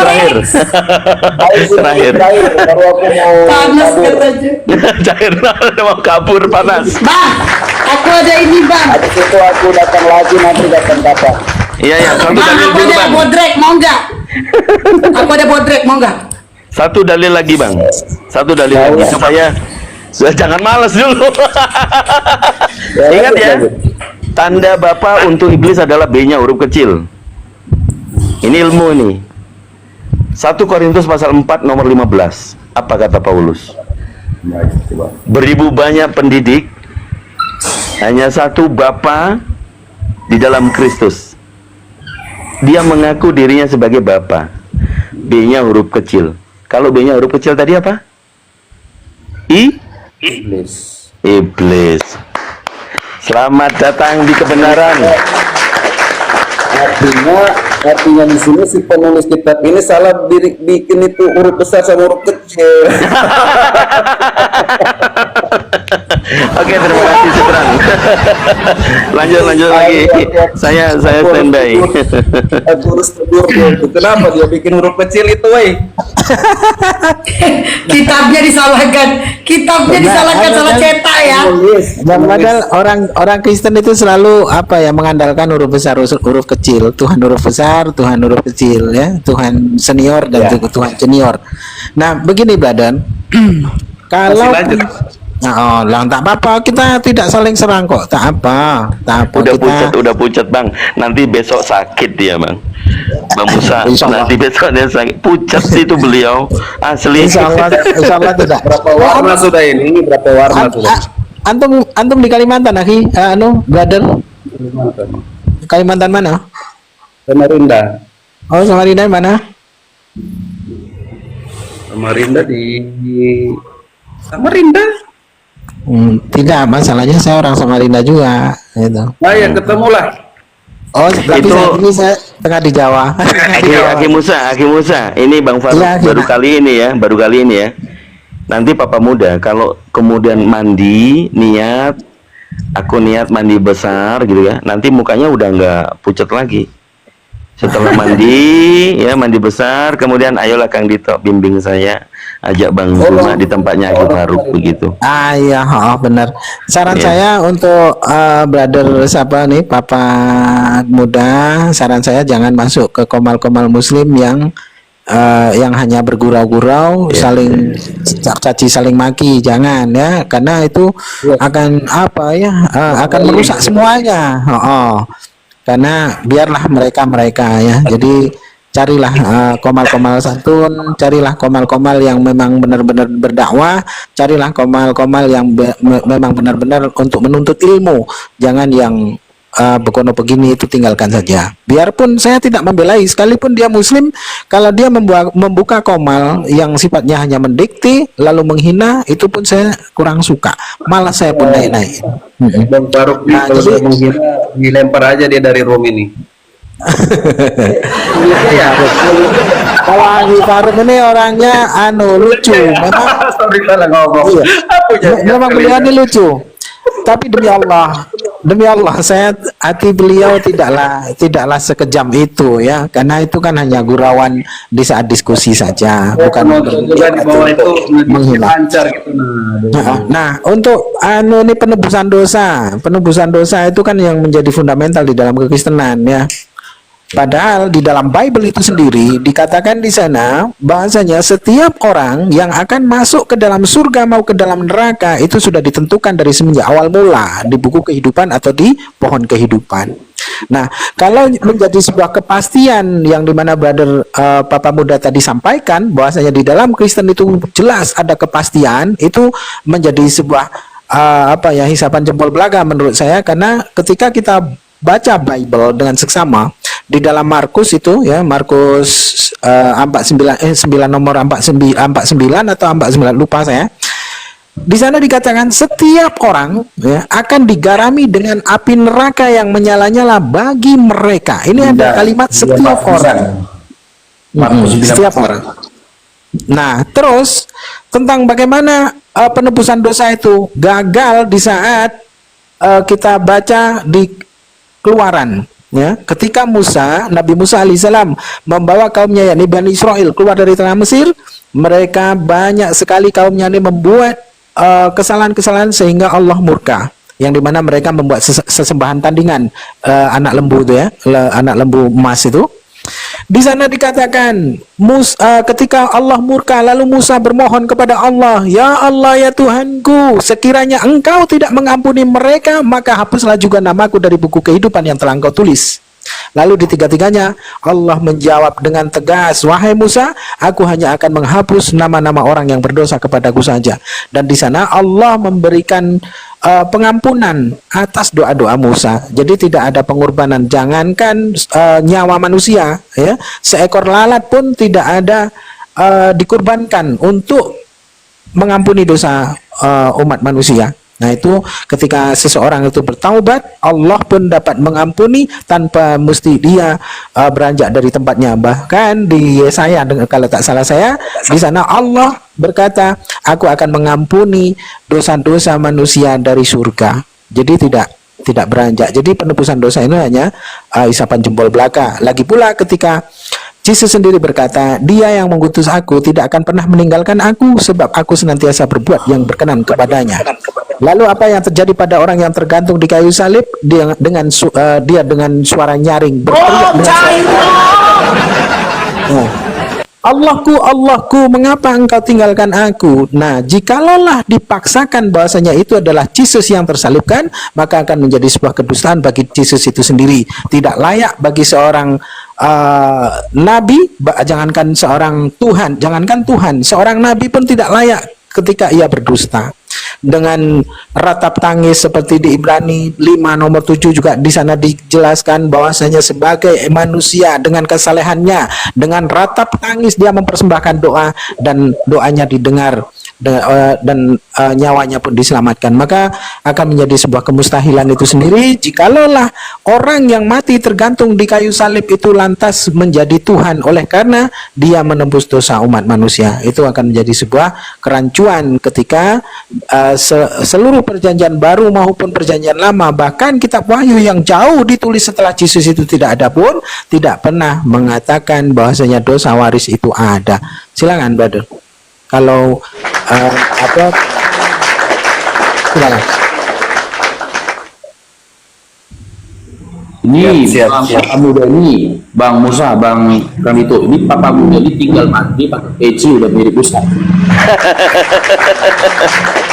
Baru aku mau Panas katanya. Terakhir mau kabur panas. Bang, aku ada ini bang. habis itu aku datang lagi, nanti datang kapan? Iya, satu Bang, dalil aku dulu ada bang. bodrek, mau nggak? Aku ada bodrek, mau nggak? Satu dalil lagi bang. Satu dalil lagi supaya jangan malas dulu. Ingat ya, tanda Bapa untuk iblis adalah B-nya huruf kecil. Ini ilmu ini. 1 Korintus pasal 4 nomor 15. Apa kata Paulus? Beribu banyak pendidik, hanya satu Bapa di dalam Kristus. Dia mengaku dirinya sebagai Bapa. B-nya huruf kecil. Kalau B-nya huruf kecil tadi apa? Iblis. Selamat datang di kebenaran. Artinya di sini si penulis kitab ini salah bikin itu huruf besar sama huruf kecil. Oke, terima kasih Cipran. lanjut lagi. Saya standby. Aku harus tegur tuh. Kenapa dia bikin huruf kecil itu, woi? Kitabnya disalahkan salah cetak ya. Dan padahal orang Kristen itu selalu apa ya, mengandalkan huruf besar, huruf kecil, Tuhan huruf besar, Tuhan huruf kecil, ya, Tuhan senior dan Tuhan junior. Nah, begini Bladan, kalau tak apa-apa, kita tidak saling serang kok, tak apa. Udah pucat bang. Nanti besok sakit dia bang. Bang Musa, nanti besok dia sakit. Pucat sih itu beliau asli. Insya Allah tidak. Berapa warna sudah ini? Berapa warna sudah? Antum di Kalimantan, Aki? Brother? Kalimantan mana? Samarinda. Oh, Samarinda mana? Samarinda di Samarinda. Tidak, masalahnya saya orang Samarinda juga, gitu. Nah, ya ketemulah. Oh, tapi Itu- saat ini saya tengah di Jawa. Aki Musa, ini Bang Faruk Iya, baru iya. kali ini ya. Nanti Papa Muda kalau kemudian mandi niat, aku niat mandi besar gitu ya. Nanti mukanya udah nggak pucat lagi. Setelah mandi ya, mandi besar, kemudian ayolah Kang Dito bimbing saya, ajak Bang Zuma di tempatnya Aki Faruk begitu. Iya, benar. Saran Iya. saya untuk brother siapa nih, Papa Muda, saran saya jangan masuk ke komal-komal Muslim yang hanya bergurau-gurau, saling caci, saling maki, jangan ya, karena itu akan apa ya, akan merusak semuanya. Karena biarlah mereka ya. Jadi carilah komal-komal santun, carilah komal-komal yang memang benar-benar berdakwah, carilah komal-komal yang memang benar-benar untuk menuntut ilmu. Jangan yang begono begini, itu tinggalkan saja. Biarpun saya tidak membelai, sekalipun dia Muslim, kalau dia membuka komal yang sifatnya hanya mendikte lalu menghina, itu pun saya kurang suka. Malah saya pun naik-naik. Bang Faruk nih, Nah, kalau jadi- dia menghina, dilempar aja dia dari room ini. Iya. Kalau Aki Faruk ini orangnya lucu, memang Sorry salah ngomong. Apa jadi? memang beliau ini lucu. Tapi demi Allah, saya hati beliau tidaklah sekejam itu ya, karena itu kan hanya gurauan di saat diskusi saja, bukan Penonton juga di bawah itu menghina. lancar gitu. Nah, untuk ini penebusan dosa itu kan yang menjadi fundamental di dalam kekristenan ya. Padahal di dalam Bible itu sendiri dikatakan di sana bahasanya setiap orang yang akan masuk ke dalam surga mau ke dalam neraka itu sudah ditentukan dari semenjak awal mula di buku kehidupan atau di pohon kehidupan. Nah, kalau menjadi sebuah kepastian yang dimana brother Papa Muda tadi sampaikan bahwasanya di dalam Kristen itu jelas ada kepastian, itu menjadi sebuah hisapan jempol belaga menurut saya, karena ketika kita baca Bible dengan seksama di dalam Markus itu ya, Markus 9 nomor 49 atau 49 lupa saya. Di sana dikatakan setiap orang ya akan digarami dengan api neraka yang menyala-nyala bagi mereka. Ini ada kalimat setiap orang. Setiap orang. Nah, terus tentang bagaimana penebusan dosa itu gagal di saat kita baca di Keluaran, ya, ketika Nabi Musa alaihissalam membawa kaumnya yakni Bani Israel keluar dari tanah Mesir, mereka banyak sekali kaumnya ini membuat kesalahan-kesalahan sehingga Allah murka, yang dimana mereka membuat sesembahan tandingan anak lembu itu ya, anak lembu emas itu. Di sana dikatakan ketika Allah murka, lalu Musa bermohon kepada Allah, ya Allah, ya Tuhanku, sekiranya engkau tidak mengampuni mereka, maka hapuslah juga namaku dari buku kehidupan yang telah engkau tulis. Lalu di tiga-tiganya Allah menjawab dengan tegas, wahai Musa, aku hanya akan menghapus nama-nama orang yang berdosa kepadaku saja. Dan di sana Allah memberikan pengampunan atas doa-doa Musa. Jadi tidak ada pengorbanan, jangankan nyawa manusia, ya, seekor lalat pun tidak ada dikorbankan untuk mengampuni dosa umat manusia. Nah, itu ketika seseorang itu bertaubat, Allah pun dapat mengampuni tanpa mesti dia beranjak dari tempatnya. Bahkan di Yesaya, kalau tak salah saya, di sana Allah berkata, aku akan mengampuni dosa-dosa manusia dari surga. Jadi tidak beranjak. Jadi penebusan dosa ini hanya isapan jempol belaka. Lagi pula ketika Yesus sendiri berkata, dia yang mengutus aku tidak akan pernah meninggalkan aku, sebab aku senantiasa berbuat yang berkenan kepadanya. Lalu apa yang terjadi pada orang yang tergantung di kayu salib? Dia dengan suara nyaring berteriak dengan Allahku, Allahku, mengapa engkau tinggalkan aku? Nah, jikalaulah dipaksakan bahwasanya itu adalah Yesus yang tersalibkan, maka akan menjadi sebuah kedustaan bagi Yesus itu sendiri. Tidak layak bagi seorang nabi, jangankan seorang Tuhan, seorang nabi pun tidak layak ketika ia berdusta. Dengan ratap tangis seperti di Ibrani 5 nomor 7 juga di sana dijelaskan bahwasanya sebagai manusia dengan kesalehannya, dengan ratap tangis dia mempersembahkan doa dan doanya didengar dan nyawanya pun diselamatkan. Maka akan menjadi sebuah kemustahilan itu sendiri jikalaulah orang yang mati tergantung di kayu salib itu lantas menjadi Tuhan oleh karena dia menembus dosa umat manusia. Itu akan menjadi sebuah kerancuan ketika seluruh perjanjian baru maupun perjanjian lama, bahkan kitab Wahyu yang jauh ditulis setelah Yesus itu tidak ada pun tidak pernah mengatakan bahwasanya dosa waris itu ada. Silakan, brother. Kalau silakan. Ini Siap. Papa muda ini, Bang Musa, Bang Ramito, ini papa muda ini tinggal mandi pakai peci udah mirip Ustaz.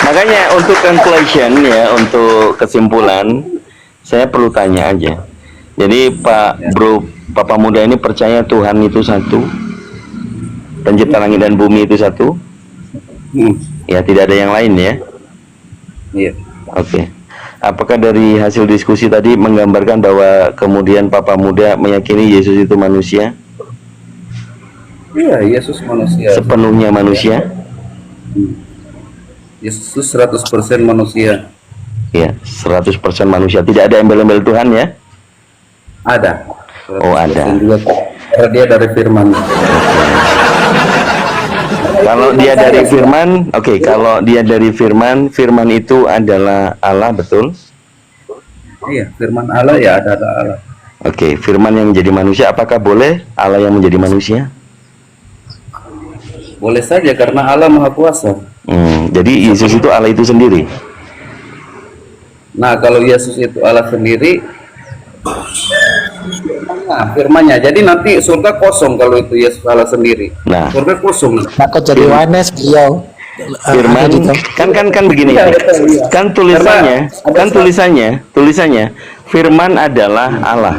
Makanya untuk conclusion ya, untuk kesimpulan, saya perlu tanya aja. Jadi Papa muda ini percaya Tuhan itu satu, pencipta langit dan bumi itu satu, ya tidak ada yang lain ya. Iya. Oke. Apakah dari hasil diskusi tadi menggambarkan bahwa kemudian Papa muda meyakini Yesus itu manusia? Iya, Yesus manusia. Sepenuhnya manusia? Yesus 100% manusia. Ya, 100% manusia. Tidak ada embel-embel Tuhan ya? Ada. Oh, ada. Juga, karena dia dari firman. Kalau dia dari firman, oke, kalau dia dari firman, firman itu adalah Allah, betul? Iya, firman Allah ya ada Allah. Oke, firman yang menjadi manusia, apakah boleh Allah yang menjadi manusia? Boleh saja karena Allah Maha Kuasa. Jadi Yesus itu Allah itu sendiri. Nah, kalau Yesus itu Allah sendiri, nah, firmannya. Jadi nanti surga kosong kalau itu Yesus Allah sendiri. Nah, surga kosong. Takut jadi wanes beliau. firman gitu. kan begini. Iya, betul, iya. Kan tulisannya firman adalah Allah.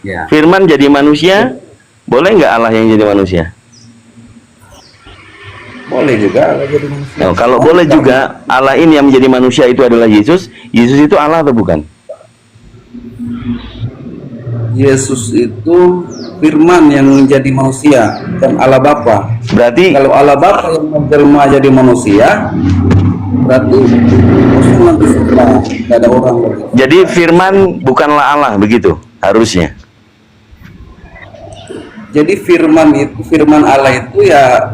Ya. Firman jadi manusia, boleh nggak Allah yang jadi manusia? Boleh juga Allah jadi manusia. Nah, kalau boleh juga Allah ini yang menjadi manusia itu adalah Yesus. Yesus itu Allah atau bukan? Yesus itu firman yang menjadi manusia dan Allah Bapa. Berarti Kalau Allah Bapa yang menjelma jadi manusia, berarti kosong nanti surga, tidak ada orang lagi. jadi firman bukanlah Allah begitu harusnya. jadi firman Allah itu ya,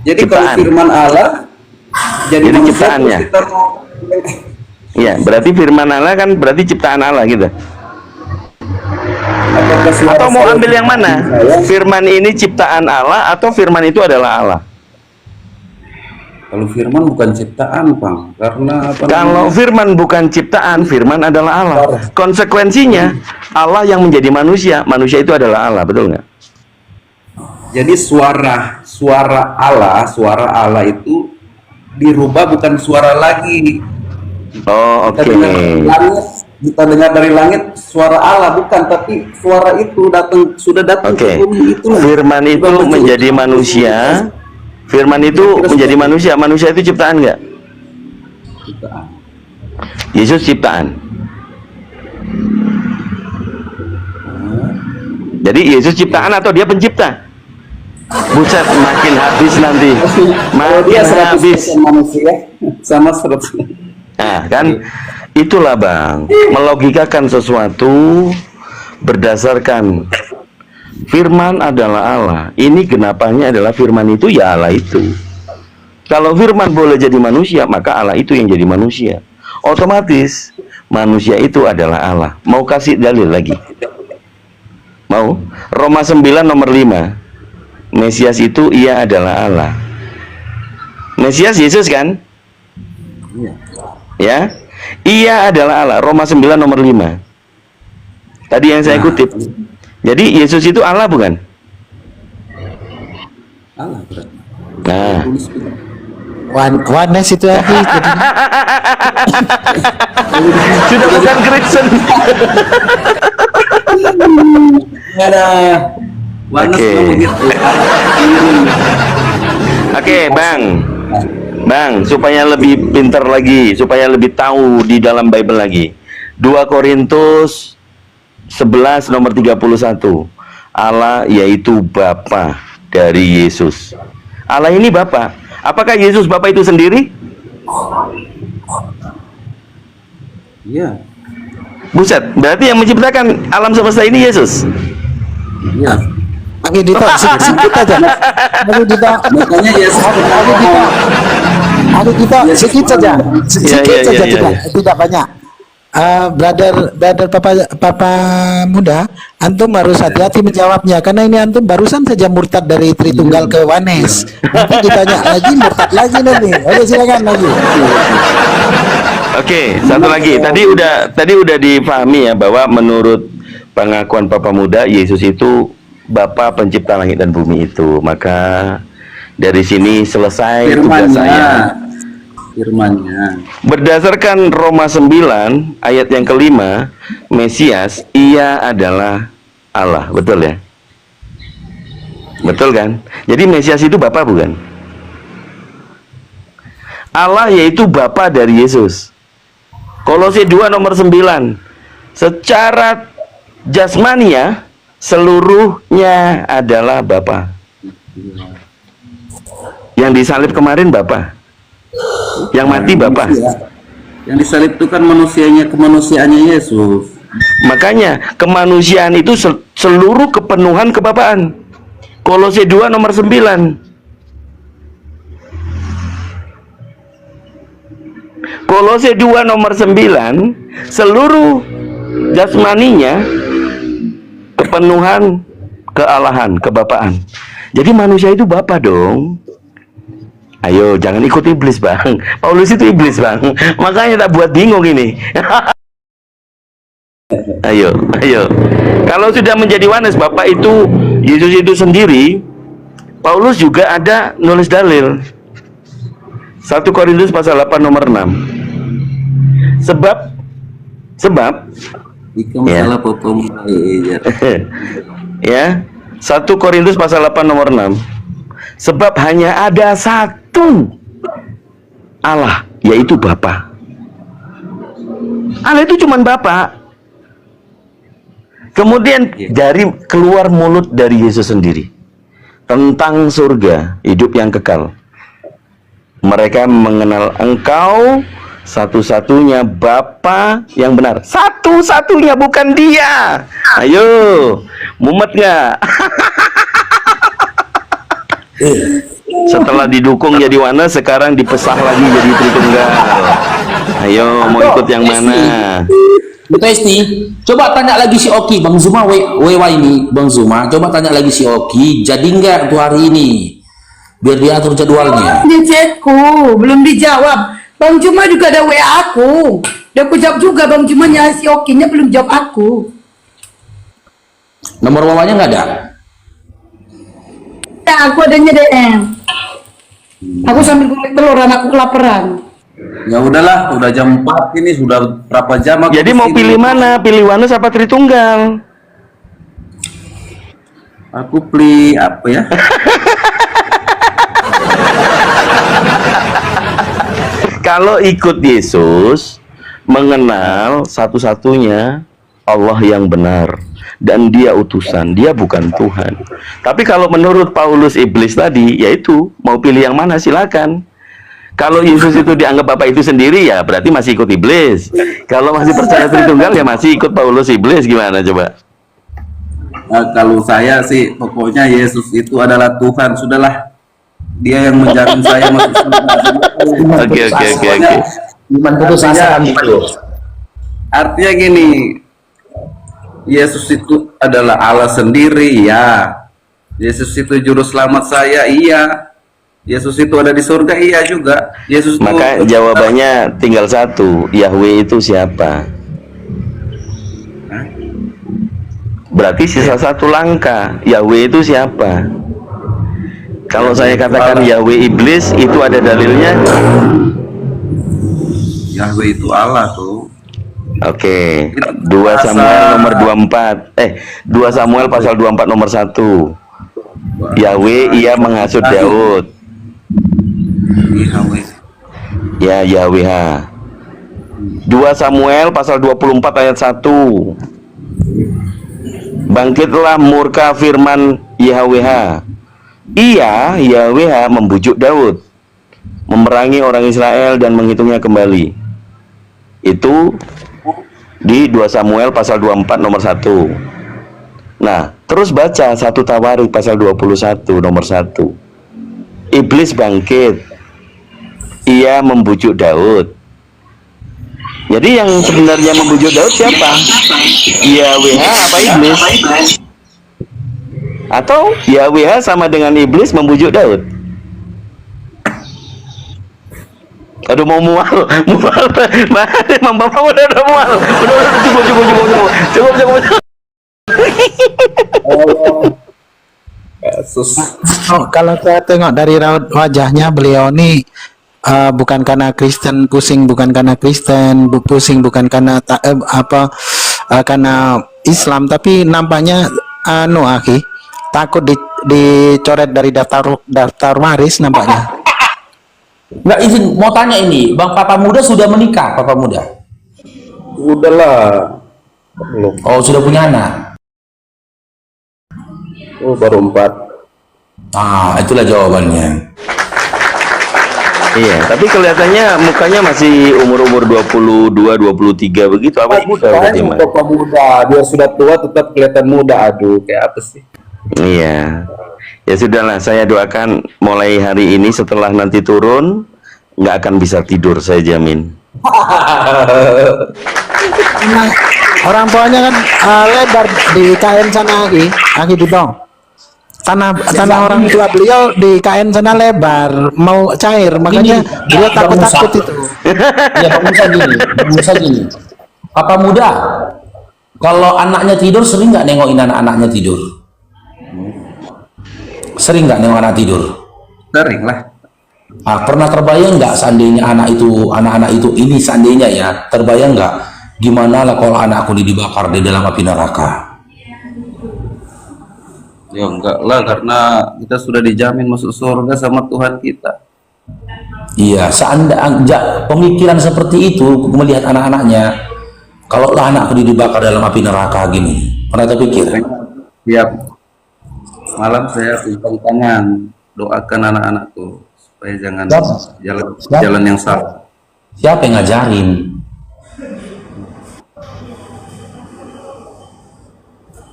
jadi kalau Ciptaan. firman Allah jadi Jadi manusia, ciptaannya. terus kita mau Iya, berarti firman Allah kan berarti ciptaan Allah gitu. apakah suara Atau mau saya ambil yang mana? saya? Firman ini ciptaan Allah atau firman itu adalah Allah? Kalau firman bukan ciptaan, Bang, karena apa Kalau namanya? firman bukan ciptaan, firman adalah Allah. Konsekuensinya Allah yang menjadi manusia, manusia itu adalah Allah, betul nggak? Jadi suara Allah itu dirubah, bukan suara lagi. Oh, Kita oke. dengar dari langit, kita dengar dari langit suara Allah, bukan, tapi suara itu sudah datang Oke. ke bumi itu. Firman itu Bukan menjadi menciptakan. manusia. Firman itu menjadi manusia. Manusia itu ciptaan nggak? Ciptaan. Yesus ciptaan. Jadi Yesus ciptaan atau dia pencipta? Buset, makin habis nanti. Kalau dia Makin 100% habis. manusia sama 100%. Nah, kan itulah Bang, melogikakan sesuatu berdasarkan firman adalah Allah. Ini kenapanya adalah firman itu ya Allah itu. Kalau firman boleh jadi manusia, maka Allah itu yang jadi manusia. Otomatis manusia itu adalah Allah. Mau kasih dalil lagi? Mau? Roma 9 nomor 5. Mesias itu ia adalah Allah. Mesias Yesus kan? Ya, ia adalah Allah. Roma 9 nomor 5. Tadi yang saya kutip. Jadi Yesus itu Allah bukan? Allah berarti. Nah, Tulis itu. Oneness itu lagi jadi sudah bukan Kristen. Nggak ada warna Oke. semua begitu. Oke, Bang, supaya lebih pintar lagi, supaya lebih tahu di dalam Bible lagi. 2 Korintus 11 nomor 31. Allah yaitu Bapa dari Yesus. Allah ini Bapa. Apakah Yesus Bapa itu sendiri? Iya, Buset, berarti yang menciptakan alam semesta ini Yesus. iya. lagi Dito sedikit aja. Lagi Dito, Makanya Yesus lagi Dito sedikit saja, sedikit iya, saja iya, tidak banyak. Brother papa muda, antum harus hati-hati menjawabnya karena ini antum barusan saja murtad dari Tritunggal ke Wanes. Nanti ditanya lagi murtad lagi nanti. Oke, silakan lagi. Oke, satu lagi. Tadi udah dipahami ya bahwa menurut pengakuan Papa Muda, Yesus itu Bapa pencipta langit dan bumi itu. Maka dari sini selesai tugas saya. firmannya. Berdasarkan Roma 9 ayat yang kelima, Mesias ia adalah Allah, betul ya? Betul kan? Jadi Mesias itu Bapa bukan? Allah yaitu Bapa dari Yesus. Kolose 2 nomor 9. Secara jasmania seluruhnya adalah Bapa. Yang disalib kemarin Bapa. Yang mati Bapa. Yang disalib itu kan kemanusiaannya Yesus. Makanya kemanusiaan itu seluruh kepenuhan kebapaan. Kolose 2 nomor 9. Kolose 2 nomor 9, seluruh jasmaninya kepenuhan kealahan, kebapaan. Jadi manusia itu Bapa dong. Ayo, jangan ikut iblis, Bang. Paulus itu iblis, Bang. Makanya tak buat bingung ini. Ayo. Kalau sudah menjadi Wanes, Bapak itu, Yesus itu sendiri, Paulus juga ada nulis dalil. 1 Korintus pasal 8 nomor 6. Sebab Jika masalah ya, 1 Korintus pasal 8 nomor 6. Sebab hanya ada satu Allah, yaitu Bapa. Allah itu cuman Bapa. Kemudian dari keluar mulut dari Yesus sendiri tentang surga, hidup yang kekal. Mereka mengenal Engkau Satu-satunya Bapa yang benar. Satu-satunya, bukan dia. Ayo, mumet nggak? Setelah didukung jadi Wana, sekarang dipesah lagi jadi Tritunggal. Ayo, mau ikut yang mana? Bu Testi, coba tanya lagi si Oki, Bang Zuma, Wewa ini, Bang Zuma, coba tanya lagi si Oki, jadi nggak tuh hari ini? Biar diatur jadwalnya. Di chatku belum dijawab. Bang Juma juga ada WA aku. Udah aku jawab juga, Bang Jumanya, si Okinya belum jawab aku. Nomor wawanya nggak ada? Ya, aku adanya DM. Aku sambil kulik telur, anakku kelaparan. Ya udahlah, udah jam 4 ini, sudah berapa jam aku Jadi mau kesini. pilih mana? Pilih Wanes apa Tritunggal? Aku pilih apa ya? Kalau ikut Yesus, mengenal satu-satunya Allah yang benar, dan dia utusan, dia bukan Tuhan. Tapi kalau menurut Paulus iblis tadi, yaitu mau pilih yang mana silakan. Kalau Yesus itu dianggap Bapak itu sendiri, ya berarti masih ikut iblis. Kalau masih percaya Tritunggal, ya masih ikut Paulus iblis. Gimana coba? Kalau saya sih, pokoknya Yesus itu adalah Tuhan, sudahlah. Dia yang menjamin saya masuk surga. Oke. Iman putus asa gitu. Artinya gini, Yesus itu adalah Allah sendiri, ya. Yesus itu juru selamat saya, iya. Yesus itu ada di surga, iya juga. Yesus itu, Maka jawabannya tinggal satu, Yahweh itu siapa? Berarti sisa satu langkah, Yahweh itu siapa? Kalau saya katakan Yahweh iblis, itu ada dalilnya? Yahweh itu Allah tuh. Oke, 2 Samuel nomor 24. 2 Samuel pasal 24 nomor 1. Yahweh ia menghasut Daud. Yahweh. Ya, Yahweh. 2 Samuel pasal 24 ayat 1. Bangkitlah murka firman Yahweh. Ia, Yahweh, membujuk Daud memerangi orang Israel dan menghitungnya kembali. Itu di 2 Samuel pasal 24 nomor 1. Nah, terus baca 1 Tawarik pasal 21 nomor 1. Iblis bangkit, ia membujuk Daud. Jadi yang sebenarnya membujuk Daud siapa? Yahweh apa iblis? Atau Yahweh sama dengan iblis membujuk Daud? Aduh, mau mual. Emang Bapak udah mual. Udah, cukup. Oh, kalau saya tengok dari raut wajahnya, beliau ini bukan karena Kristen pusing, bukan karena Kristen pusing, bukan karena karena Islam, tapi nampaknya takut dicoret dari daftar waris nampaknya. Nggak, izin mau tanya ini, Bang, Papa Muda sudah menikah, Papa Muda? Udahlah. Belum. Oh, sudah punya anak? Oh, baru 4. Ah, itulah jawabannya. Iya, tapi kelihatannya mukanya masih umur-umur 22, 23 begitu. Apa muda berarti, Mas? Bapak muda, dia sudah tua tetap kelihatan muda. Aduh, kayak apa sih? Iya. Ya sudahlah, saya doakan mulai hari ini setelah nanti turun nggak akan bisa tidur, saya jamin. Emang orang tuanya kan lebar di KN sana lagi di bawah. Tanah orang tua beliau di KN sana lebar, mau cair, makanya beliau takut itu. Ya, Bang Musa gini. Papa Muda, kalau anaknya tidur sering nggak nengokin anak-anaknya tidur? Sering nggak nengok anak tidur? Sering lah. Pernah terbayang nggak seandainya anak-anak itu ini seandainya ya, terbayang nggak gimana lah kalau anakku dibakar di dalam api neraka? Ya enggak lah, karena kita sudah dijamin masuk surga sama Tuhan kita. Iya, seandainya pemikiran seperti itu melihat anak-anaknya, kalau lah anakku dibakar dalam api neraka gini, pernah terpikir? Tiap malam saya tumpang tangan doakan anak-anakku supaya jangan jalan yang salah. Siapa yang ngajarin?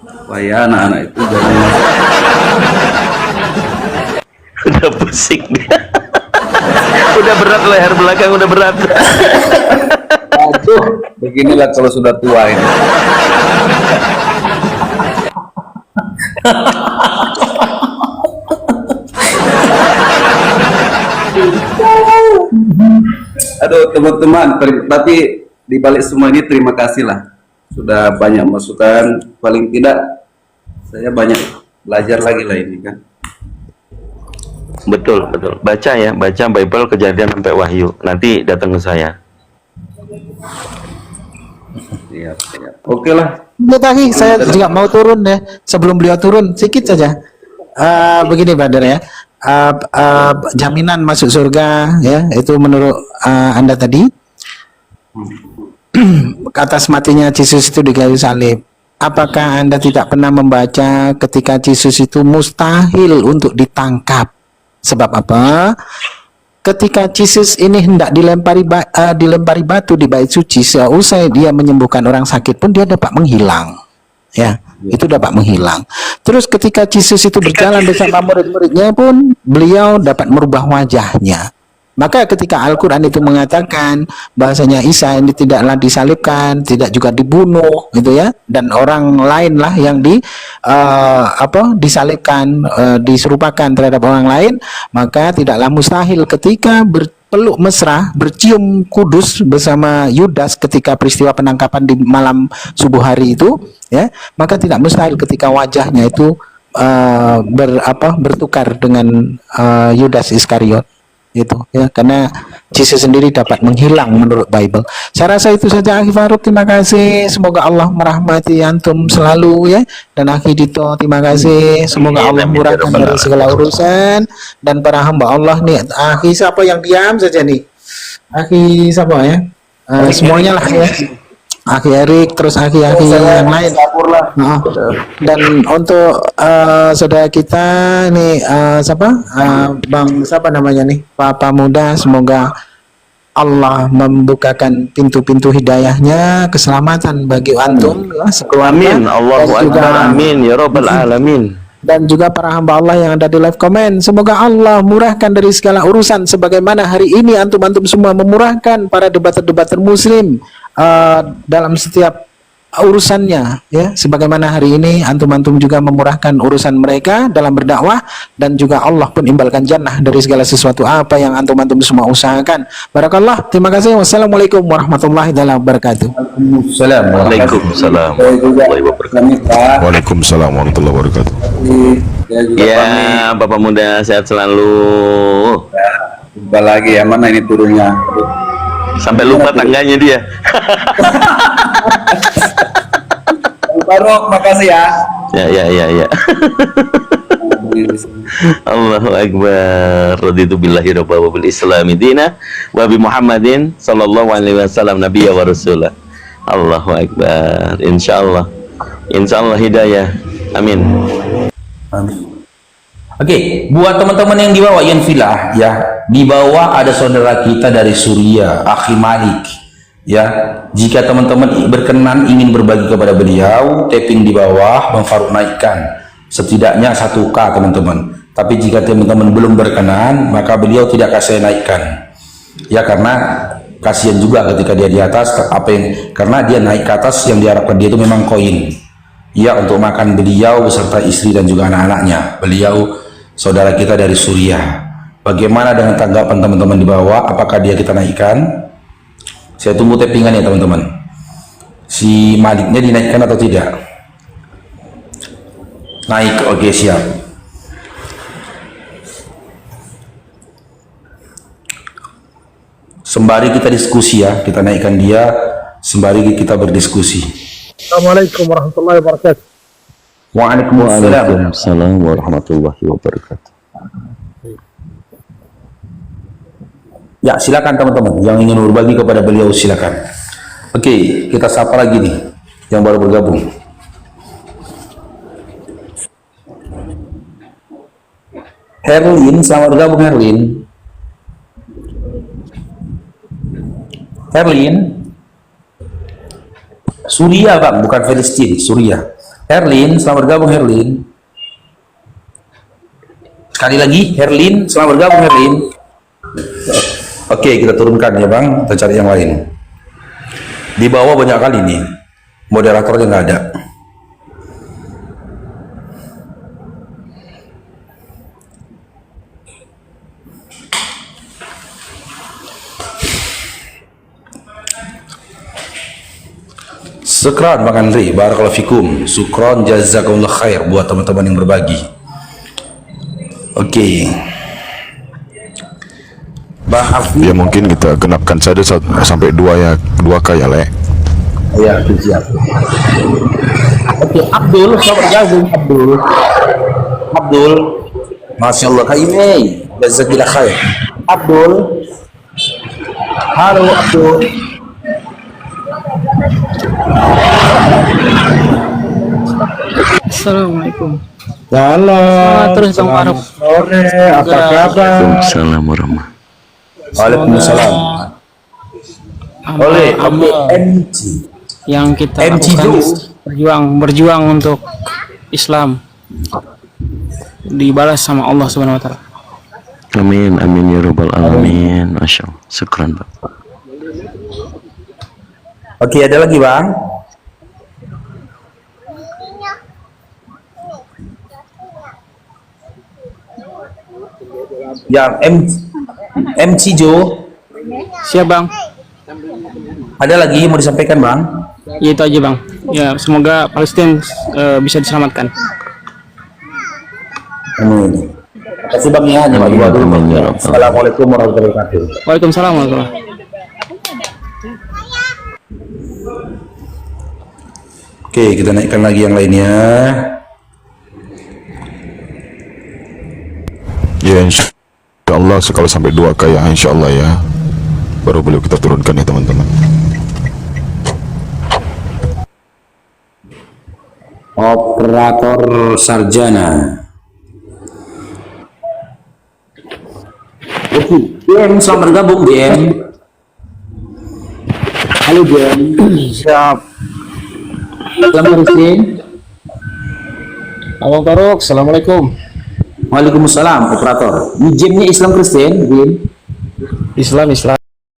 Supaya anak-anak itu jangan Udah pusing dia. Udah berat, leher belakang udah berat. aduh, beginilah kalau sudah tua ini. Aduh teman-teman, tapi di balik semua ini terima kasih lah. Sudah banyak masukan, paling tidak saya banyak belajar lagi lah ini kan. Betul, betul. Baca ya, baca Bible Kejadian sampai Wahyu. Nanti datang ke saya. Siap, siap. Oke lah. Tadi saya juga mau turun ya. Sebelum beliau turun, sedikit saja. Begini, Brother ya. Jaminan masuk surga ya, itu menurut Anda tadi. Atas matinya Yesus itu di kayu salib. Apakah Anda tidak pernah membaca ketika Yesus itu mustahil untuk ditangkap? Sebab apa? Ketika Yesus ini hendak dilempari batu di bait suci, seusai dia menyembuhkan orang sakit pun dia dapat menghilang. Ya, itu dapat menghilang. Terus ketika Yesus itu berjalan bersama murid-muridnya pun beliau dapat merubah wajahnya. Maka ketika Al-Quran itu mengatakan bahasanya Isa ini tidaklah disalibkan, tidak juga dibunuh, gitu ya, dan orang lain lah yang disalibkan, diserupakan terhadap orang lain, maka tidaklah mustahil ketika berpeluk mesra, bercium kudus bersama Yudas ketika peristiwa penangkapan di malam subuh hari itu, ya, maka tidak mustahil ketika wajahnya itu bertukar dengan Yudas Iskariot. Itu ya, karena Yesus sendiri dapat menghilang menurut Bible. Saya rasa itu saja, Akhi Farouk. Terima kasih, semoga Allah merahmati antum selalu ya, dan Akhi Dito terima kasih, semoga Allah murahkan dari segala urusan, dan para hamba Allah nih. Akhi siapa yang diam saja nih? Akhi siapa ya? Semuanya lah ya, Akhi Erik, terus akhi-akhi yang lain. Dan untuk saudara kita ini Bang siapa namanya nih, Papa Muda, semoga Allah membukakan pintu-pintu hidayahnya, keselamatan bagi antum ya, sekeluarga. Amin, Allahu Akbar, amin ya Rabbal Alamin. Dan juga para hamba Allah yang ada di live comment, semoga Allah murahkan dari segala urusan, sebagaimana hari ini antum-antum semua memurahkan para debater-debater muslim dalam setiap urusannya ya, sebagaimana hari ini antum-antum juga memurahkan urusan mereka dalam berdakwah, dan juga Allah pun imbalkan jannah dari segala sesuatu apa yang antum-antum semua usahakan. Barakallah, terima kasih. Wassalamualaikum warahmatullahi wabarakatuh. Waalaikumsalam warahmatullahi wabarakatuh. Waalaikumsalam warahmatullahi wabarakatuh. Ya, Bapak Muda sehat selalu. Jumpa lagi ya, mana ini turunnya? Sampai lupa tangganya dia. Faruk, makasih ya. Ya. Allahu Akbar. Raditu billahi rabba wa bil islami dina wa bi Muhammadin sallallahu alaihi wasallam nabiyya wa rasulah. Allahu Akbar. Insyaallah hidayah. Amin. Oke, buat teman-teman yang di bawah yang filah ya, di bawah ada saudara kita dari Suriah, Akhi Malik ya. Jika teman-teman berkenan ingin berbagi kepada beliau, tapping di bawah, Bang Faruk naikkan setidaknya 1K teman-teman. Tapi jika teman-teman belum berkenan, maka beliau tidak akan saya naikkan ya, karena kasihan juga ketika dia di atas, karena dia naik ke atas, yang diharapkan dia itu memang koin ya, untuk makan beliau beserta istri dan juga anak-anaknya. Beliau saudara kita dari Suriah. Bagaimana dengan tanggapan teman-teman di bawah? Apakah dia kita naikkan? Saya tunggu tappingan ya teman-teman. Si Maliknya dinaikkan atau tidak? Naik, oke, siap. Sembari kita diskusi ya, kita naikkan dia sembari kita berdiskusi. Assalamualaikum warahmatullahi wabarakatuh. Waalaikumsalam warahmatullahi wabarakatuh. Ya, silakan teman-teman yang ingin berbagi kepada beliau, silakan. Oke, kita sapa lagi nih yang baru bergabung. Herlin, selamat bergabung Herlin. Herlin. Suria bang, bukan Palestina, Suria. Herlin, selamat bergabung Herlin. Sekali lagi, Herlin, selamat bergabung Herlin. Oke, kita turunkan ya bang, kita cari yang lain. Di bawah banyak kali nih, moderatornya nggak ada. Syukran Bang Andri, barakallahu fikum. Syukran jazakumullah khair buat teman-teman yang berbagi. Oke. Bang Arfi. Ya mungkin kita genapkan saja sampai 2K ya Le. Ya, siap. Oke, Abdul, selamat bergabung Abdul. Abdul. Masya Allah, Kak Imei. Jazakallah khair. Abdul. Halo Abdul. Assalamualaikum. Salam. Terus Bang Faruk. Sore, apa kabar? Waalaikumsalam warahmatullahi. Waalaikumsalam. Oleh MG. Yang kita MG lakukan berjuang untuk Islam dibalas sama Allah Subhanahu wa taala. Amin, amin ya rabbal alamin. Masya Allah. Syukran Pak. Oke, ada lagi Bang? Yang MC Jo. Siap Bang. Ada lagi mau disampaikan Bang? Ya, itu aja Bang. Ya, semoga Palestina bisa diselamatkan. Amin. Terima kasih Bang ya. Assalamualaikum warahmatullahi wabarakatuh. Waalaikumsalam warahmatullahi wabarakatuh. Oke, kita naikkan lagi yang lainnya. Ya insya Allah sekali sampai 2K ya insya Allah ya. Baru boleh kita turunkan ya teman-teman. Operator Sarjana. Oke, BM selamat bergabung BM. Halo BM. Siap. Selamat Kristen. Abang Faruk, assalamualaikum. Waalaikumsalam operator. Ini jamnya Islam Kristen, BM. Islam.